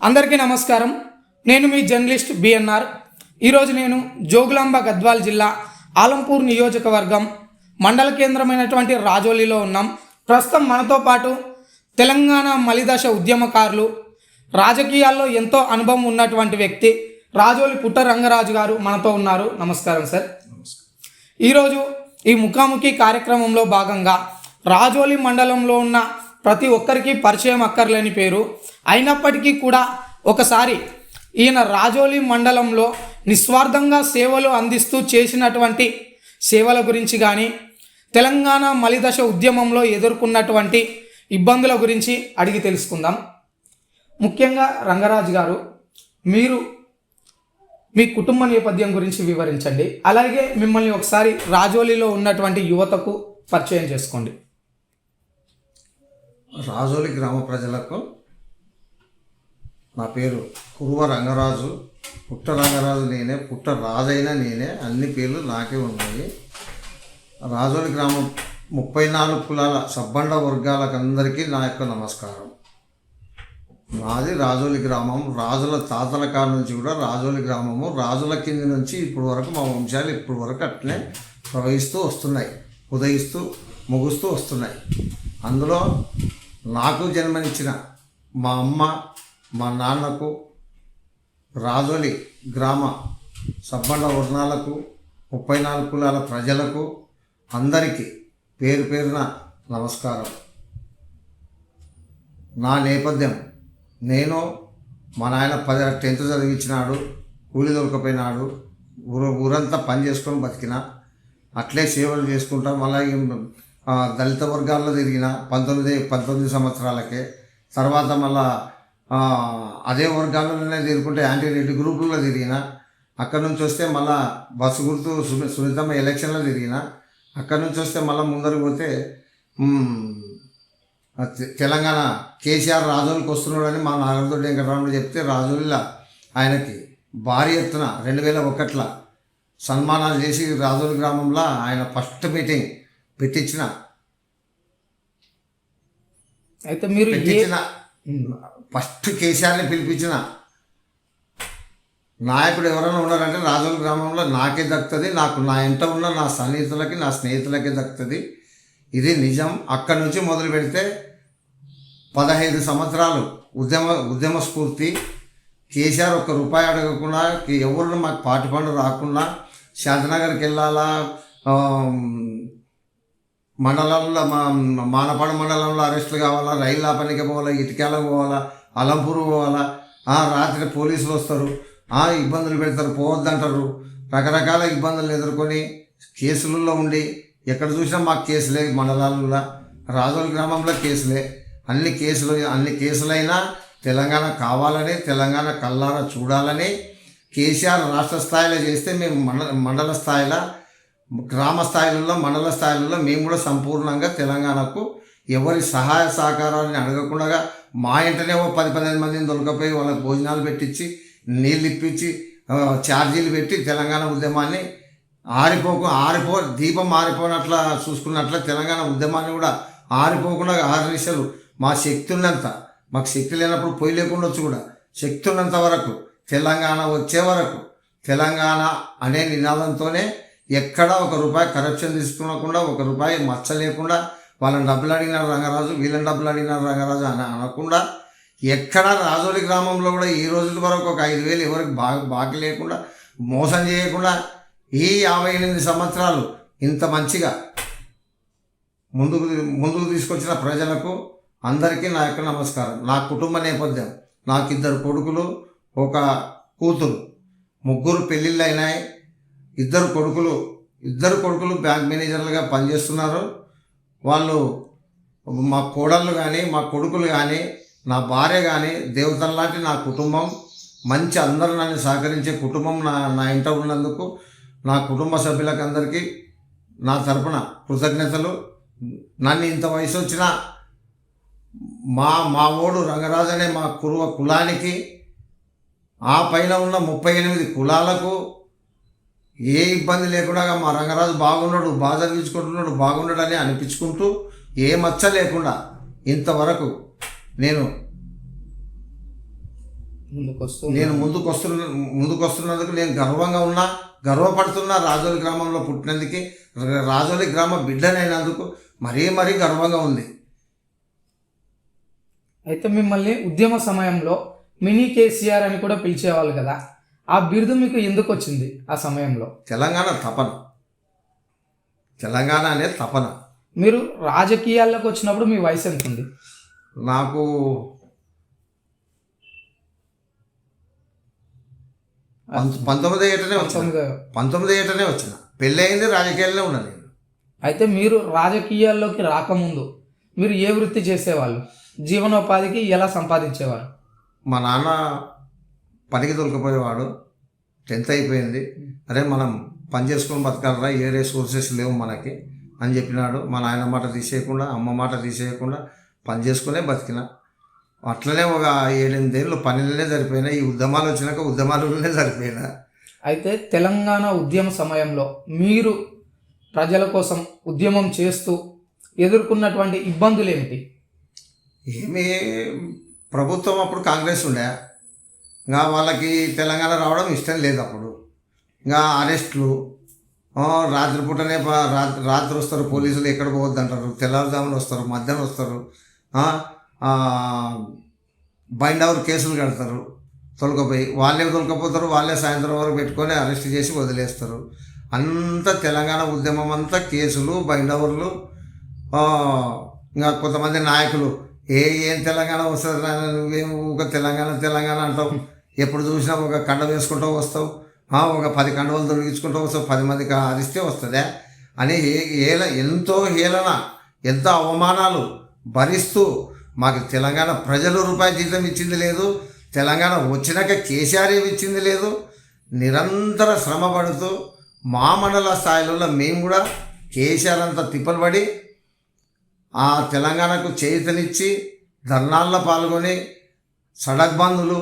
అందరికీ నమస్కారం. నేను మీ జర్నలిస్ట్ బిఎన్ఆర్. ఈరోజు నేను జోగులాంబ గద్వాల్ జిల్లా ఆలంపూర్ నియోజకవర్గం మండల కేంద్రమైనటువంటి రాజోలిలో ఉన్నాం. ప్రస్తుతం మనతో పాటు తెలంగాణ మలిదశ ఉద్యమకారులు, రాజకీయాల్లో ఎంతో అనుభవం ఉన్నటువంటి వ్యక్తి రాజోలి పుట్ట రంగరాజు గారు మనతో ఉన్నారు. నమస్కారం సార్. ఈరోజు ఈ ముఖాముఖి కార్యక్రమంలో భాగంగా రాజోలి మండలంలో ఉన్న ప్రతి ఒక్కరికి పరిచయం అక్కర్లేని పేరు అయినప్పటికీ కూడా ఒకసారి ఈయన రాజోలి మండలంలో నిస్వార్థంగా సేవలు అందిస్తూ చేసినటువంటి సేవల గురించి కానీ, తెలంగాణ మలిదశ ఉద్యమంలో ఎదుర్కొన్నటువంటి ఇబ్బందుల గురించి అడిగి తెలుసుకుందాం. ముఖ్యంగా రంగరాజు గారు, మీరు మీ కుటుంబ నేపథ్యం గురించి వివరించండి. అలాగే మిమ్మల్ని ఒకసారి రాజోలిలో ఉన్నటువంటి యువతకు పరిచయం చేసుకోండి. రాజోలి గ్రామ ప్రజలకు నా పేరు కురువ రంగరాజు. పుట్ట రంగరాజు నేనే, పుట్ట రాజైన నేనే, అన్ని పేర్లు నాకే ఉన్నాయి. రాజోలి గ్రామం 34 కులాల సబ్బండ వర్గాలకు అందరికీ నా యొక్క నమస్కారం. నాది రాజోలి గ్రామం. రాజుల తాతల కాడ నుంచి కూడా రాజోలి గ్రామము, రాజుల కింది నుంచి ఇప్పుడు వరకు మా వంశాలు ఇప్పుడు వరకు అట్లనే ప్రవహిస్తూ వస్తున్నాయి, ఉదయిస్తూ ముగుస్తూ వస్తున్నాయి. అందులో నాకు జన్మనిచ్చిన మా అమ్మ, మా నాన్నకు, రాజోలి గ్రామ సబ్బండ వర్ణాలకు, 34 కులాల ప్రజలకు అందరికీ పేరు పేరున నమస్కారం. నా నేపథ్యం, నేను మా నాయన 10th చదివించినాడు, కూలి దొరకపోయినాడు, ఊరంతా పని చేసుకొని బతికిన, అట్లే సేవలు చేసుకుంటా. మళ్ళీ దళిత వర్గాల్లో తిరిగిన 19 సంవత్సరాలకే. తర్వాత మళ్ళా అదే వర్గాలలోనే తిరుగుకుంటే యాంటీ రెడ్డి గ్రూపుల్లో తిరిగిన. అక్కడి నుంచి వస్తే మళ్ళా బస్సు గుర్తు సునీతమ్మ ఎలక్షన్లో తిరిగిన. అక్కడి నుంచి వస్తే మళ్ళీ ముందరికి పోతే తెలంగాణ కేసీఆర్ రాజోలికి వస్తున్నాడని మా నాగరదొడ్డి వెంకటరాముడు చెప్తే రాజోలిలో ఆయనకి భారీ ఎత్తున 2001లో సన్మానాలు చేసి రాజోలి గ్రామంలో ఆయన ఫస్ట్ మీటింగ్ పెట్టించిన. అయితే మీరు ఫస్ట్ కేసీఆర్ని పిలిపించిన నాయకుడు ఎవరైనా ఉన్నారంటే రాజోలి గ్రామంలో నాకే దక్కుతుంది, నాకు నా ఇంట ఉన్న నా సన్నిహితులకి, నా స్నేహితులకే దక్కుతుంది. ఇది నిజం. అక్కడి నుంచి మొదలు పెడితే 15 సంవత్సరాలు ఉద్యమ స్ఫూర్తి. కేసీఆర్ ఒక్క రూపాయి అడగకుండా, ఎవరు మాకు పాటి పండు రాకుండా, శాంతినగర్కి వెళ్ళాలా, మండలంలో మానపాడు మండలంలో అరెస్టులు కావాలా, రైలు ఆపనికి పోవాలా, ఇటుకేలకు పోవాలా, అలంపూర్ పోవాలా, రాత్రి పోలీసులు వస్తారు, ఇబ్బందులు పెడతారు, పోవద్దంటారు. రకరకాల ఇబ్బందులు ఎదుర్కొని కేసులలో ఉండి ఎక్కడ చూసినా మాకు కేసులే. మండలాలలో రాజోలి గ్రామంలో కేసులే. అన్ని కేసులైనా తెలంగాణ కావాలని, తెలంగాణ కల్లారా చూడాలని కేసీఆర్ రాష్ట్ర స్థాయిలో చేస్తే మేము మండల స్థాయిలో, గ్రామ స్థాయిలలో, మండల స్థాయిలలో మేము కూడా సంపూర్ణంగా తెలంగాణకు ఎవరి సహాయ సహకారాన్ని అడగకుండా మా ఇంటనే 10-15 మందిని దొరకపోయి వాళ్ళకి భోజనాలు పెట్టించి, నీళ్ళు ఇప్పించి, ఛార్జీలు పెట్టి తెలంగాణ ఉద్యమాన్ని దీపం ఆరిపోనట్లా చూసుకున్నట్ల తెలంగాణ ఉద్యమాన్ని కూడా ఆరిపోకుండా 6 నిమిషాలు మా శక్తి ఉన్నంత, మాకు శక్తి లేనప్పుడు పొయ్యి లేకుండొచ్చు కూడా, శక్తి ఉన్నంత వరకు తెలంగాణ వచ్చే వరకు తెలంగాణ అనే నినాదంతోనే ఎక్కడా 1 రూపాయి కరప్షన్ తీసుకునకుండా, 1 రూపాయి మచ్చ లేకుండా, వాళ్ళని డబ్బులు అడిగినారు రంగరాజు, వీళ్ళని డబ్బులు అడిగినారు రంగరాజు అని అనకుండా, ఎక్కడా రాజోలి గ్రామంలో కూడా ఈ రోజుల వరకు ఒక 5,000 ఎవరికి బాకీ లేకుండా, మోసం చేయకుండా ఈ 58 సంవత్సరాలు ఇంత మంచిగా ముందుకు తీసుకొచ్చిన ప్రజలకు అందరికీ నా యొక్క నమస్కారం. నా కుటుంబ నేపథ్యం, నాకు 2 కొడుకులు, 1 కూతురు, 3 పెళ్ళిళ్ళు అయినాయి. 2 కొడుకులు బ్యాంక్ మేనేజర్లుగా పనిచేస్తున్నారు. వాళ్ళు మా కోడళ్ళు కానీ, మా కొడుకులు కానీ, నా భార్య కానీ దేవతల్లాంటి నా కుటుంబం. మంచి అందరూ నన్ను సహకరించే కుటుంబం నా ఇంట ఉన్నందుకు నా కుటుంబ సభ్యులకు అందరికీ నా తరపున కృతజ్ఞతలు. నన్ను ఇంత వయసు వచ్చిన మా ఓడు రంగరాజు అనే మా కులానికి, ఆ పైన ఉన్న 38 కులాలకు ఏ ఇబ్బంది లేకుండా మా రంగరాజు బాగున్నాడు, బాగా చదివించుకుంటున్నాడు, బాగున్నాడు అని అనిపించుకుంటూ ఏ మచ్చ లేకుండా ఇంతవరకు నేను నేను ముందుకు వస్తున్నందుకు నేను గర్వంగా ఉన్నా, గర్వపడుతున్నా. రాజోలి గ్రామంలో పుట్టినందుకు, రాజోలి గ్రామ బిడ్డనైనందుకు మరీ గర్వంగా ఉంది. అయితే మిమ్మల్ని ఉద్యమ సమయంలో మినీ కేసీఆర్ అని కూడా పిలిచేవాళ్ళు కదా, ఆ బిరుదు మీకు ఎందుకు వచ్చింది ఆ సమయంలో? తెలంగాణ అనే తపన. మీరు రాజకీయాల్లోకి వచ్చినప్పుడు మీ వయసు ఎంత ఉంది? నాకు 19 ఏటనే వచ్చిన. పెళ్ళి అయింది రాజకీయాల్లో ఉన్నా నేను. అయితే మీరు రాజకీయాల్లోకి రాకముందు మీరు ఏ వృత్తి చేసేవాళ్ళు? జీవనోపాధికి ఎలా సంపాదించేవారు? మా నాన్న పనికి దొరికిపోయేవాడు. 10th అయిపోయింది. అరే మనం పని చేసుకొని బతకాలరా, ఏ సోర్సెస్ లేవు మనకి అని చెప్పినాడు. మా నాయన మాట తీసేయకుండా, అమ్మ మాట తీసేయకుండా పని చేసుకునే బతికిన. అట్లనే ఒక 7-8 ఏళ్ళు పనిలోనే సరిపోయినా. ఈ ఉద్యమాలు వచ్చినాక ఉద్యమాలలోనే సరిపోయినా. అయితే తెలంగాణ ఉద్యమ సమయంలో మీరు ప్రజల కోసం ఉద్యమం చేస్తూ ఎదుర్కొన్నటువంటి ఇబ్బందులు ఏమిటి? ప్రభుత్వం అప్పుడు కాంగ్రెస్ ఉండే, ఇంకా వాళ్ళకి తెలంగాణ రావడం ఇష్టం లేదు. అప్పుడు ఇంకా అరెస్టులు, రాత్రిపూటనే రాత్రి వస్తారు పోలీసులు, ఎక్కడ పోవద్దు అంటారు. తెల్లవారుజామున వస్తారు, మధ్యాహ్నం వస్తారు, బైండ్ అవర్ కేసులు కడతారు. తొలకపోయి వాళ్ళే తొలకపోతారు, వాళ్ళే సాయంత్రం వరకు పెట్టుకొని అరెస్ట్ చేసి వదిలేస్తారు. అంతా తెలంగాణ ఉద్యమం అంతా కేసులు, బైండ్ అవర్లు. ఇంకా కొంతమంది నాయకులు ఏం తెలంగాణ వస్తుంది, నువ్వేం ఒక తెలంగాణ అంటావు, ఎప్పుడు చూసినా ఒక కండ వేసుకుంటూ వస్తావు, ఒక 10 కండవలు తొలగించుకుంటూ వస్తావు, 10 మందికి అరిస్తే వస్తుందా అని ఎంతో హేళన, ఎంత అవమానాలు భరిస్తూ మాకు తెలంగాణ ప్రజలు రూపాయి జీతం ఇచ్చింది లేదు. తెలంగాణ వచ్చినాక కేసీఆర్ ఇచ్చింది లేదు. నిరంతర శ్రమ పడుతూ మా మండల స్థాయిలో మేము కూడా కేసీఆర్ అంతా తిప్పలు పడి ఆ తెలంగాణకు చేతనిచ్చి ధర్నాల్లో పాల్గొని సడక్ బందులు,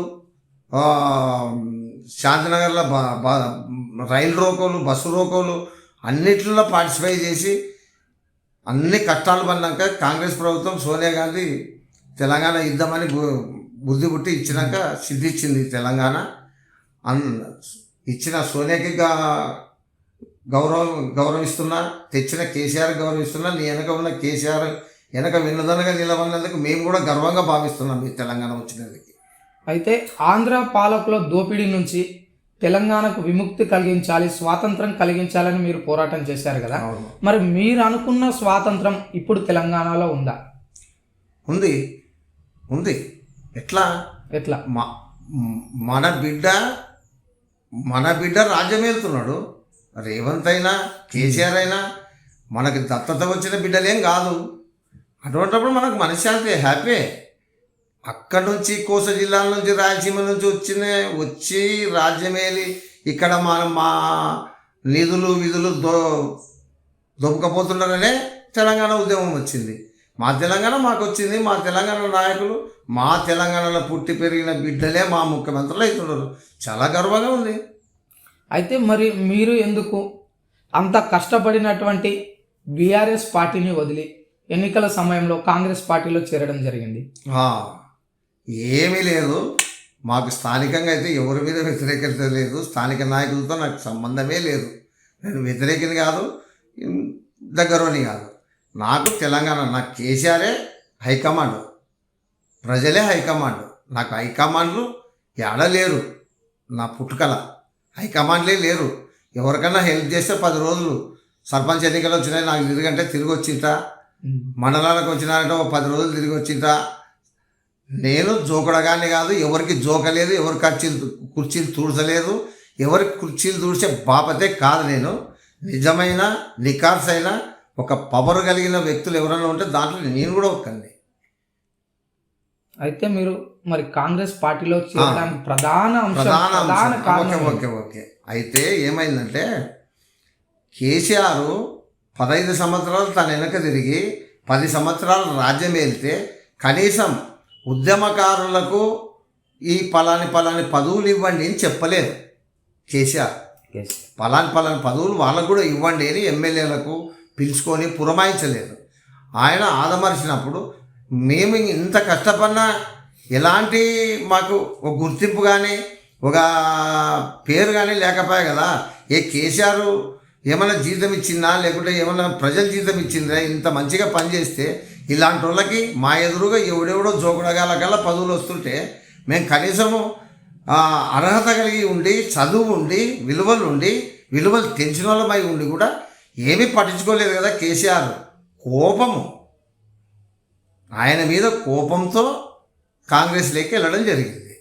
శాంతినగర్లో రైలు రోకోలు, బస్సు రోకోలు అన్నిట్లో పార్టిసిపేట్ చేసి అన్ని కష్టాలు పడినాక కాంగ్రెస్ ప్రభుత్వం సోనియా గాంధీ తెలంగాణ ఇద్దామని బుద్ధి పుట్టి ఇచ్చినాక సిద్ధిచ్చింది తెలంగాణ. ఇచ్చిన సోనియాకి గౌరవిస్తున్నా, తెచ్చిన కేసీఆర్ గౌరవిస్తున్నా. నీ వెనక ఉన్న కేసీఆర్ వెనక విన్నదనగా నిలబడినందుకు మేము కూడా గర్వంగా భావిస్తున్నాం ఈ తెలంగాణ వచ్చినందుకు. అయితే ఆంధ్ర పాలకుల దోపిడీ నుంచి తెలంగాణకు విముక్తి కలిగించాలి, స్వాతంత్రం కలిగించాలని మీరు పోరాటం చేశారు కదా, మరి మీరు అనుకున్న స్వాతంత్రం ఇప్పుడు తెలంగాణలో ఉందా? ఉంది. ఎట్లా మన బిడ్డ రాజ్యం వెళ్తున్నాడు. రేవంత్ అయినా కేసీఆర్ అయినా మనకి దత్తత వచ్చిన బిడ్డలేం కాదు. అటువంటిప్పుడు మనకు మనశ్శాంతి, హ్యాపీ. అక్కడి నుంచి కోస జిల్లాల నుంచి, రాయలసీమ నుంచి వచ్చి రాజ్యమేలి ఇక్కడ మా నిధులు విధులు దొబ్బకపోతున్నారనే తెలంగాణ ఉద్యమం వచ్చింది. మా తెలంగాణ మాకు వచ్చింది. మా తెలంగాణ నాయకులు, మా తెలంగాణలో పుట్టి పెరిగిన బిడ్డలే మా ముఖ్యమంత్రులు అవుతున్నారు. చాలా గర్వంగా ఉంది. అయితే మరి మీరు ఎందుకు అంత కష్టపడినటువంటి బీఆర్ఎస్ పార్టీని వదిలి ఎన్నికల సమయంలో కాంగ్రెస్ పార్టీలో చేరడం జరిగింది? ఏమీ లేదు. మాకు స్థానికంగా అయితే ఎవరి మీద వ్యతిరేకత లేదు. స్థానిక నాయకులతో నాకు సంబంధమే లేదు. నేను వ్యతిరేకిని కాదు, దగ్గరని కాదు. నాకు తెలంగాణ, నాకు కేసీఆరే హైకమాండ్, ప్రజలే హైకమాండ్. నాకు హైకమాండ్లు లేరు. నా పుట్టుకల హైకమాండ్లే లేరు. ఎవరికైనా హెల్ప్ చేస్తే 10 రోజులు సర్పంచ్ ఎన్నికలు వచ్చినాయి, నాకు తిరిగంటే తిరిగి వచ్చింటా. మండలాలకు వచ్చినారంటే ఒక 10 రోజులు తిరిగి వచ్చింటా. నేను జోకడగానే కాదు, ఎవరికి జోకలేదు, ఎవరి కుర్చీలు తూడ్చలేదు, ఎవరికి కుర్చీలు తూడ్చే బాపతే కాదు. నేను నిజమైన నికార్సైన ఒక పవర్ కలిగిన వ్యక్తులు ఎవరైనా ఉంటే దాంట్లో నేను కూడా ఒక్కండి. అయితే మీరు మరి కాంగ్రెస్ పార్టీలో చేరడానికి ప్రధాన కారణం ఓకే. అయితే ఏమైందంటే కేసీఆర్ 15 సంవత్సరాలు తన వెనక తిరిగి 10 సంవత్సరాలు రాజ్యం వెళ్తే కనీసం ఉద్యమకారులకు ఈ పలాని పదవులు ఇవ్వండి అని చెప్పలేదు కేసీఆర్. పలాని పదవులు వాళ్ళకు కూడా ఇవ్వండి అని ఎమ్మెల్యేలకు పిలుచుకొని పురమాయించలేదు. ఆయన ఆదమర్చినప్పుడు మేము ఇంత కష్టపడినా ఎలాంటి మాకు ఒక గుర్తింపు కానీ ఒక పేరు కానీ లేకపోయా కదా. ఏ కేసీఆర్ ఏమైనా జీతం ఇచ్చిందా, లేకుంటే ఏమైనా ప్రజలు జీతం ఇచ్చిందా? ఇంత మంచిగా పనిచేస్తే ఇలాంటి వాళ్ళకి మా ఎదురుగా ఎవడెవడో జోకుడగాలకల్లా పదవులు వస్తుంటే మేము కనీసము అర్హత కలిగి ఉండి, చదువు ఉండి, విలువలు తెలిసిన వాళ్ళమై ఉండి కూడా ఏమీ పట్టించుకోలేదు కదా కేసీఆర్. కోపము, ఆయన మీద కోపంతో కాంగ్రెస్లోకి వెళ్ళడం జరిగింది.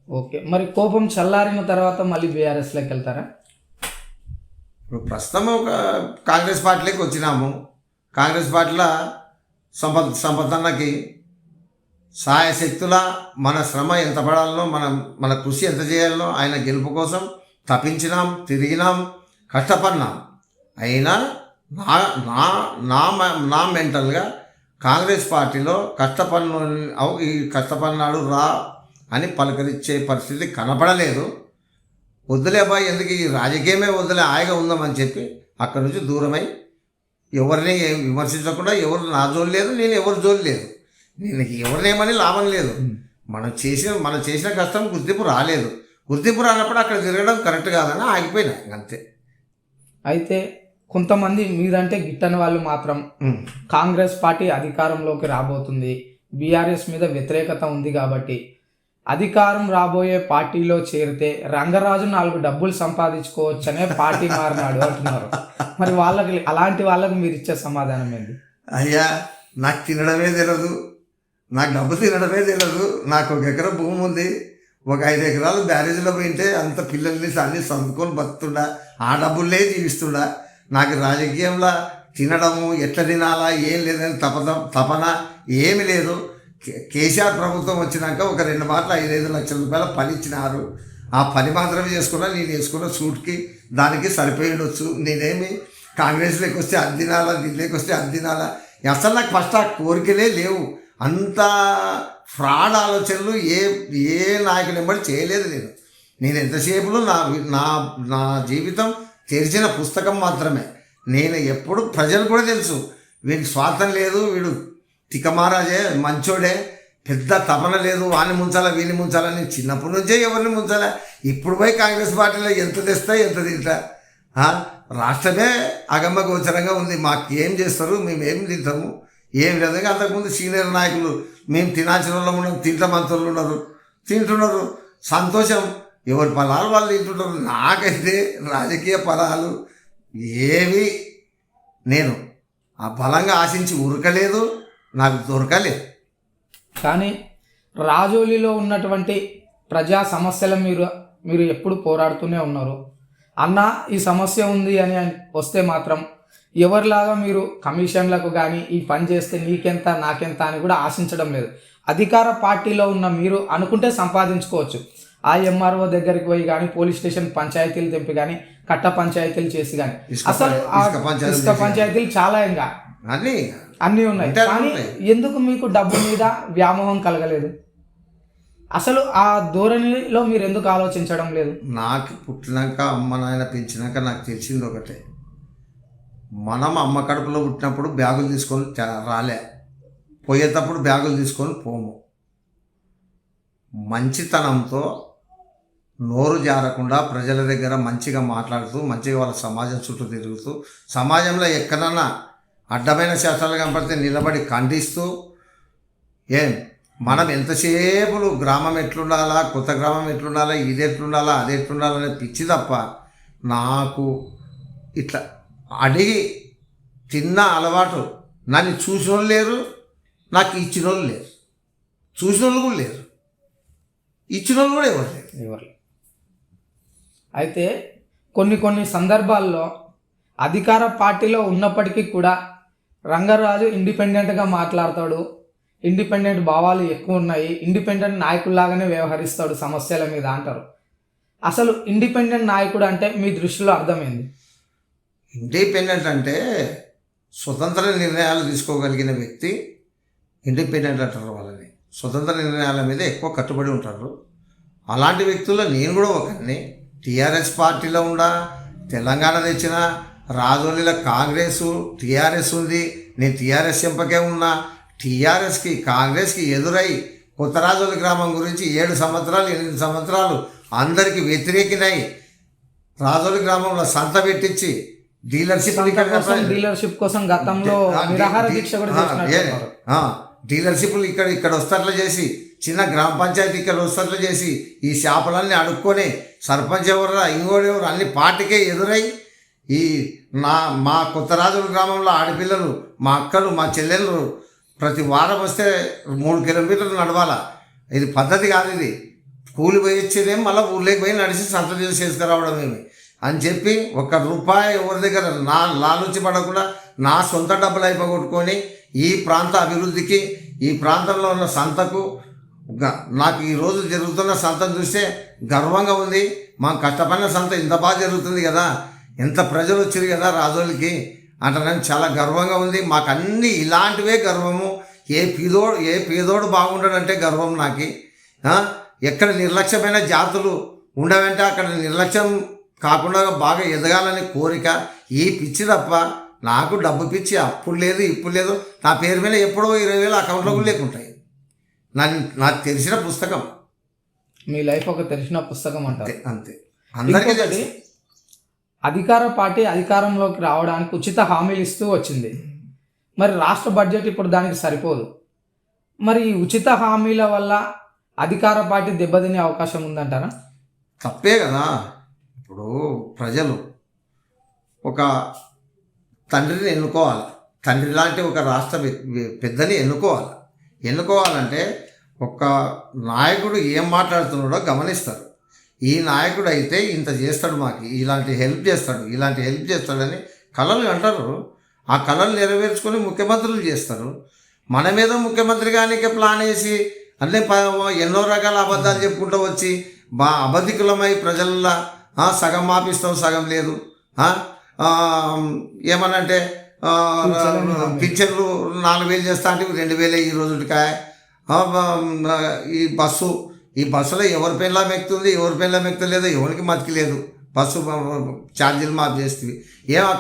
ఓకే, మరి కోపం చల్లారిన తర్వాత మళ్ళీ బీఆర్ఎస్లోకి వెళ్తారా? ఇప్పుడు ప్రస్తుతం ఒక కాంగ్రెస్ పార్టీలోకి వచ్చినాము. కాంగ్రెస్ పార్టీలో సంపదన్నకి సాయశక్తుల మన శ్రమ ఎంత పడాలనో, మన కృషి ఎంత చేయాలనో ఆయన గెలుపు కోసం తప్పించినాం, తిరిగినాం, కష్టపడినాం. అయినా నా మెంటల్గా కాంగ్రెస్ పార్టీలో కష్టపడినాడు రా అని పలకరించే పరిస్థితి కనపడలేదు. వద్దులే అబ్బాయి, ఎందుకు ఈ రాజకీయమే వద్దులే, హాయిగా ఉందామని చెప్పి అక్కడి నుంచి దూరమై ఎవరిని విమర్శించకుండా, ఎవరు నా జోలు లేదు, నేను ఎవరి జోలు లేదు, నేను ఎవరినేమని లాభం లేదు. మనం చేసిన కష్టం గుర్తింపు రాలేదు. గుర్తింపు రానప్పుడు అక్కడ తిరగడం కరెక్ట్ కాదని ఆగిపోయినా అంతే. అయితే కొంతమంది మీదంటే గిట్టని వాళ్ళు మాత్రం కాంగ్రెస్ పార్టీ అధికారంలోకి రాబోతుంది, బీఆర్ఎస్ మీద వ్యతిరేకత ఉంది కాబట్టి అధికారం రాబోయే పార్టీలో చేరితే రంగరాజు 4 డబ్బులు సంపాదించుకోవచ్చనే పార్టీ మారినాడు అంటున్నారు. మరి అలాంటి వాళ్ళకి మీరు ఇచ్చే సమాధానం ఏంటి? అయ్యా, నాకు తినడమే తెలియదు, నాకు డబ్బు తినడమే తెలియదు. నాకు 1 ఎకరం భూమి ఉంది, ఒక 5 ఎకరాలు బ్యారేజ్లో పోయింటే అంత పిల్లల్ని అన్ని సందుకొని బతుకుతుండా, ఆ డబ్బులే జీవిస్తుండా. నాకు రాజకీయంలో తినడము, ఎట్లా తినాలా ఏం లేదని తపన ఏమి లేదు. కేసీఆర్ ప్రభుత్వం వచ్చినాక ఒక 2 మాటలు 5-5 లక్షల రూపాయల పని ఇచ్చినారు. ఆ పని మాత్రమే చేసుకున్నా. నేను వేసుకున్న సూట్కి దానికి సరిపోయి ఉండొచ్చు. నేనేమి కాంగ్రెస్లోకి వస్తే అది తినాలా, దీనిలోకి వస్తే అది తినాలా, అసలు నాకు ఫస్ట్ ఆ కోరికలే లేవు. అంత ఫ్రాడ్ ఆలోచనలు ఏ నాయకుని వెంబడి చేయలేదు నేను ఎంతసేపులో నా జీవితం తెరిచిన పుస్తకం మాత్రమే. నేను ఎప్పుడు ప్రజలు కూడా తెలుసు, వీడికి స్వార్థం లేదు, వీడు తికమారాజే, మంచోడే, పెద్ద తపన లేదు, వాడిని ముంచాలా వీడిని ముంచాలని. చిన్నప్పటి నుంచే ఎవరిని ముంచాలా. ఇప్పుడు పోయి కాంగ్రెస్ పార్టీలో ఎంత తెస్తా ఎంత తింటా. రాష్ట్రమే అగమ్మ గోచరంగా ఉంది. మాకేం చేస్తారు, మేమేం తింటాము, ఏం లేదు. అంతకుముందు సీనియర్ నాయకులు మేము తినాల్సిన వాళ్ళు ఉన్నాం, తింటామంతలు తింటున్నారు, సంతోషం. ఎవరి ఫలాలు వాళ్ళు తింటుంటారు. నాకైతే రాజకీయ ఫలాలు ఏవి నేను ఆ బలంగా ఆశించి ఉరకలేదు, నాకు దొరకలేదు. కానీ రాజోలిలో ఉన్నటువంటి ప్రజా సమస్యల మీరు ఎప్పుడు పోరాడుతూనే ఉన్నారు. అన్న ఈ సమస్య ఉంది అని వస్తే మాత్రం ఎవరిలాగా మీరు కమిషన్లకు కానీ ఈ పని చేస్తే నీకెంత నాకెంత అని కూడా ఆశించడం లేదు. అధికార పార్టీలో ఉన్న మీరు అనుకుంటే సంపాదించుకోవచ్చు. ఆ ఎంఆర్ఓ దగ్గరికి పోయి కానీ, పోలీస్ స్టేషన్ పంచాయతీలు తెంపి కానీ, కట్ట పంచాయతీలు చేసి కానీ, అసలు ఇసుక పంచాయతీలు చాలా ఇంకా అన్నీ ఉన్నాయి. కానీ ఎందుకు మీకు డబ్బు మీద వ్యామోహం కలగలేదు? అసలు ఆ ధోరణిలో మీరు ఎందుకు ఆలోచించడం లేదు? నాకు పుట్టినాక అమ్మ నాయన పెంచినాక నాకు తెలిసింది ఒకటే, మనం అమ్మ కడుపులో పుట్టినప్పుడు బ్యాగులు తీసుకొని రాలే, పోయేటప్పుడు బ్యాగులు తీసుకొని పోము. మంచితనంతో నోరు జారకుండా ప్రజల దగ్గర మంచిగా మాట్లాడుతూ, మంచిగా వాళ్ళ సమాజం చుట్టూ తిరుగుతూ, సమాజంలో ఎక్కడన్నా అడ్డమైన శాస్త్రాలు కనపడితే నిలబడి ఖండిస్తూ, మనం ఎంతసేపు గ్రామం ఎట్లుండాలా, కొత్త గ్రామం ఎట్లుండాలా, ఇది ఎట్లుండాలా, అది ఎట్లుండాలనే పిచ్చి తప్ప నాకు ఇట్లా అడిగి తిన్న అలవాటు. నన్ను చూసిన వాళ్ళు లేరు, నాకు ఇచ్చిన వాళ్ళు లేరు, చూసిన వాళ్ళు కూడా లేరు, ఇచ్చిన వాళ్ళు కూడా ఎవరు లేరు. అయితే కొన్ని సందర్భాల్లో అధికార పార్టీలో ఉన్నప్పటికీ కూడా రంగరాజు ఇండిపెండెంట్గా మాట్లాడతాడు, ఇండిపెండెంట్ భావాలు ఎక్కువ ఉన్నాయి, ఇండిపెండెంట్ నాయకుల్లాగానే వ్యవహరిస్తాడు సమస్యల మీద అంటారు. అసలు ఇండిపెండెంట్ నాయకుడు అంటే మీ దృష్టిలో అర్థమైంది? ఇండిపెండెంట్ అంటే స్వతంత్ర నిర్ణయాలు తీసుకోగలిగిన వ్యక్తి ఇండిపెండెంట్ అంటారు. వాళ్ళని స్వతంత్ర నిర్ణయాల మీద ఎక్కువ కట్టుబడి ఉంటారు. అలాంటి వ్యక్తుల్లో నేను కూడా ఒకరిని. టీఆర్ఎస్ పార్టీలో ఉండా, తెలంగాణ తెచ్చిన రాజోలిలో టీఆర్ఎస్ ఉంది, నేను టీఆర్ఎస్ ఎంపకే ఉన్నా. టీఆర్ఎస్కి కాంగ్రెస్కి ఎదురై కొత్తరాజుల గ్రామం గురించి 7 సంవత్సరాలు 8 సంవత్సరాలు అందరికి వ్యతిరేకినాయి. రాజోలి గ్రామంలో సంత పెట్టించి డీలర్షిప్ కోసం గతంలో నిరాహార దీక్ష కూడా చేసినట్టున్నారు. డీలర్షిప్లు ఇక్కడ వస్తట్ల చేసి చిన్న గ్రామ పంచాయతీ ఇక్కడ వస్తట్ల చేసి ఈ షాపులన్నీ అడుక్కొని సర్పంచ్ ఎవరు ఇంకోడెవరు అన్ని పార్టీకే ఎదురై ఈ మా కొత్తరాజుల గ్రామంలో ఆడపిల్లలు మా అక్కలు మా చెల్లెళ్ళు ప్రతి వారం వస్తే 3 కిలోమీటర్లు నడవాలా. ఇది పద్ధతి కాదు. ఇది కూలి పోయి వచ్చేదేం మళ్ళీ ఊళ్ళోకి పోయి నడిచి సంత చేసుకురావడం ఏమి అని చెప్పి ₹1 ఎవరి దగ్గర లాలుచి పడకుండా నా సొంత డబ్బులు అయిపోగొట్టుకొని ఈ ప్రాంత అభివృద్ధికి ఈ ప్రాంతంలో ఉన్న సంతకు నాకు ఈరోజు జరుగుతున్న సంతను చూస్తే గర్వంగా ఉంది. మా కష్టపడిన సంత ఇంత బాగా జరుగుతుంది కదా, ఎంత ప్రజలు వచ్చారు కదా రాజోలికి అంటే చాలా గర్వంగా ఉంది. మాకు అన్నీ ఇలాంటివే గర్వము. ఏ పేదోడు బాగుంటాడంటే గర్వం నాకు. ఎక్కడ నిర్లక్ష్యమైన జాతులు ఉండవంటే అక్కడ నిర్లక్ష్యం కాకుండా బాగా ఎదగాలని కోరిక. ఈ పిచ్చి తప్ప నాకు డబ్బు పిచ్చి అప్పుడు లేదు ఇప్పుడు లేదు. నా పేరు మీద ఎప్పుడో 20,000 అకౌంట్లో కూడా లేకుంటాయి. నాకు తెలిసిన పుస్తకం. మీ లైఫ్ ఒక తెలిసిన పుస్తకం అంటారు. అంతే. అందరికీ తెలిసి అధికార పార్టీ అధికారంలోకి రావడానికి ఉచిత హామీలు ఇస్తూ వచ్చింది. మరి రాష్ట్ర బడ్జెట్ ఇప్పుడు దానికి సరిపోదు. మరి ఈ ఉచిత హామీల వల్ల అధికార పార్టీ దెబ్బతినే అవకాశం ఉందంటారా? తప్పే కదా. ఇప్పుడు ప్రజలు ఒక తండ్రిని ఎన్నుకోవాలి. తండ్రి లాంటి ఒక రాష్ట్ర పెద్దని ఎన్నుకోవాలంటే ఒక నాయకుడు ఏం మాట్లాడుతున్నాడో గమనిస్తారు. ఈ నాయకుడు అయితే ఇంత చేస్తాడు, మాకు ఇలాంటి హెల్ప్ చేస్తాడని కళలు అంటారు. ఆ కళలు నెరవేర్చుకొని ముఖ్యమంత్రులు చేస్తారు. మన మీద ముఖ్యమంత్రి గానికి ప్లాన్ వేసి అన్నీ ఎన్నో రకాల అబద్ధాలు చెప్పుకుంటూ వచ్చి అబద్ధికులమై ప్రజల్లో సగం మాపిస్తాం సగం లేదు. ఏమనంటే పింఛన్లు 4,000 చేస్తా అంటే 2,000 ఈ రోజుకాయ. ఈ బస్సులో ఎవరి పెళ్ళం ఎక్కుతుంది ఎవరి పెళ్ళం ఎక్కుతలేదో ఎవరికి మతికి లేదు. బస్సు ఛార్జీలు మాఫ్ చేస్తుంది.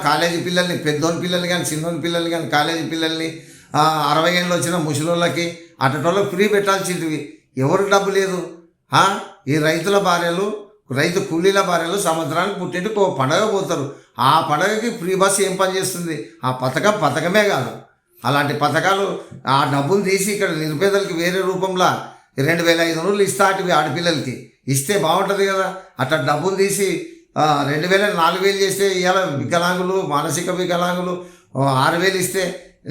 కాలేజీ పిల్లల్ని పెద్దోని పిల్లల్ని కానీ చిన్నోని పిల్లల్ని కానీ కాలేజీ పిల్లల్ని 60 ఏళ్ళు వచ్చిన ముసలోళ్ళకి అటటోళ్ళకి ఫ్రీ పెట్టాల్సింటివి. ఎవరికి డబ్బు లేదు. ఈ రైతు కూలీల భార్యలు సంవత్సరానికి పుట్టింటికి ఒక పండగ పోతారు. ఆ పండగకి ఫ్రీ బస్ ఏం పని చేస్తుంది? ఆ పథకమే కాదు. అలాంటి పథకాలు ఆ డబ్బును తీసి ఇక్కడ నిరుపేదలకి వేరే రూపంలో 2,500 ఇస్తాటివి ఆడపిల్లలకి ఇస్తే బాగుంటుంది కదా. అట్లా డబ్బులు తీసి 2,000 4,000 చేస్తే ఇవాళ వికలాంగులు మానసిక వికలాంగులు 6,000 ఇస్తే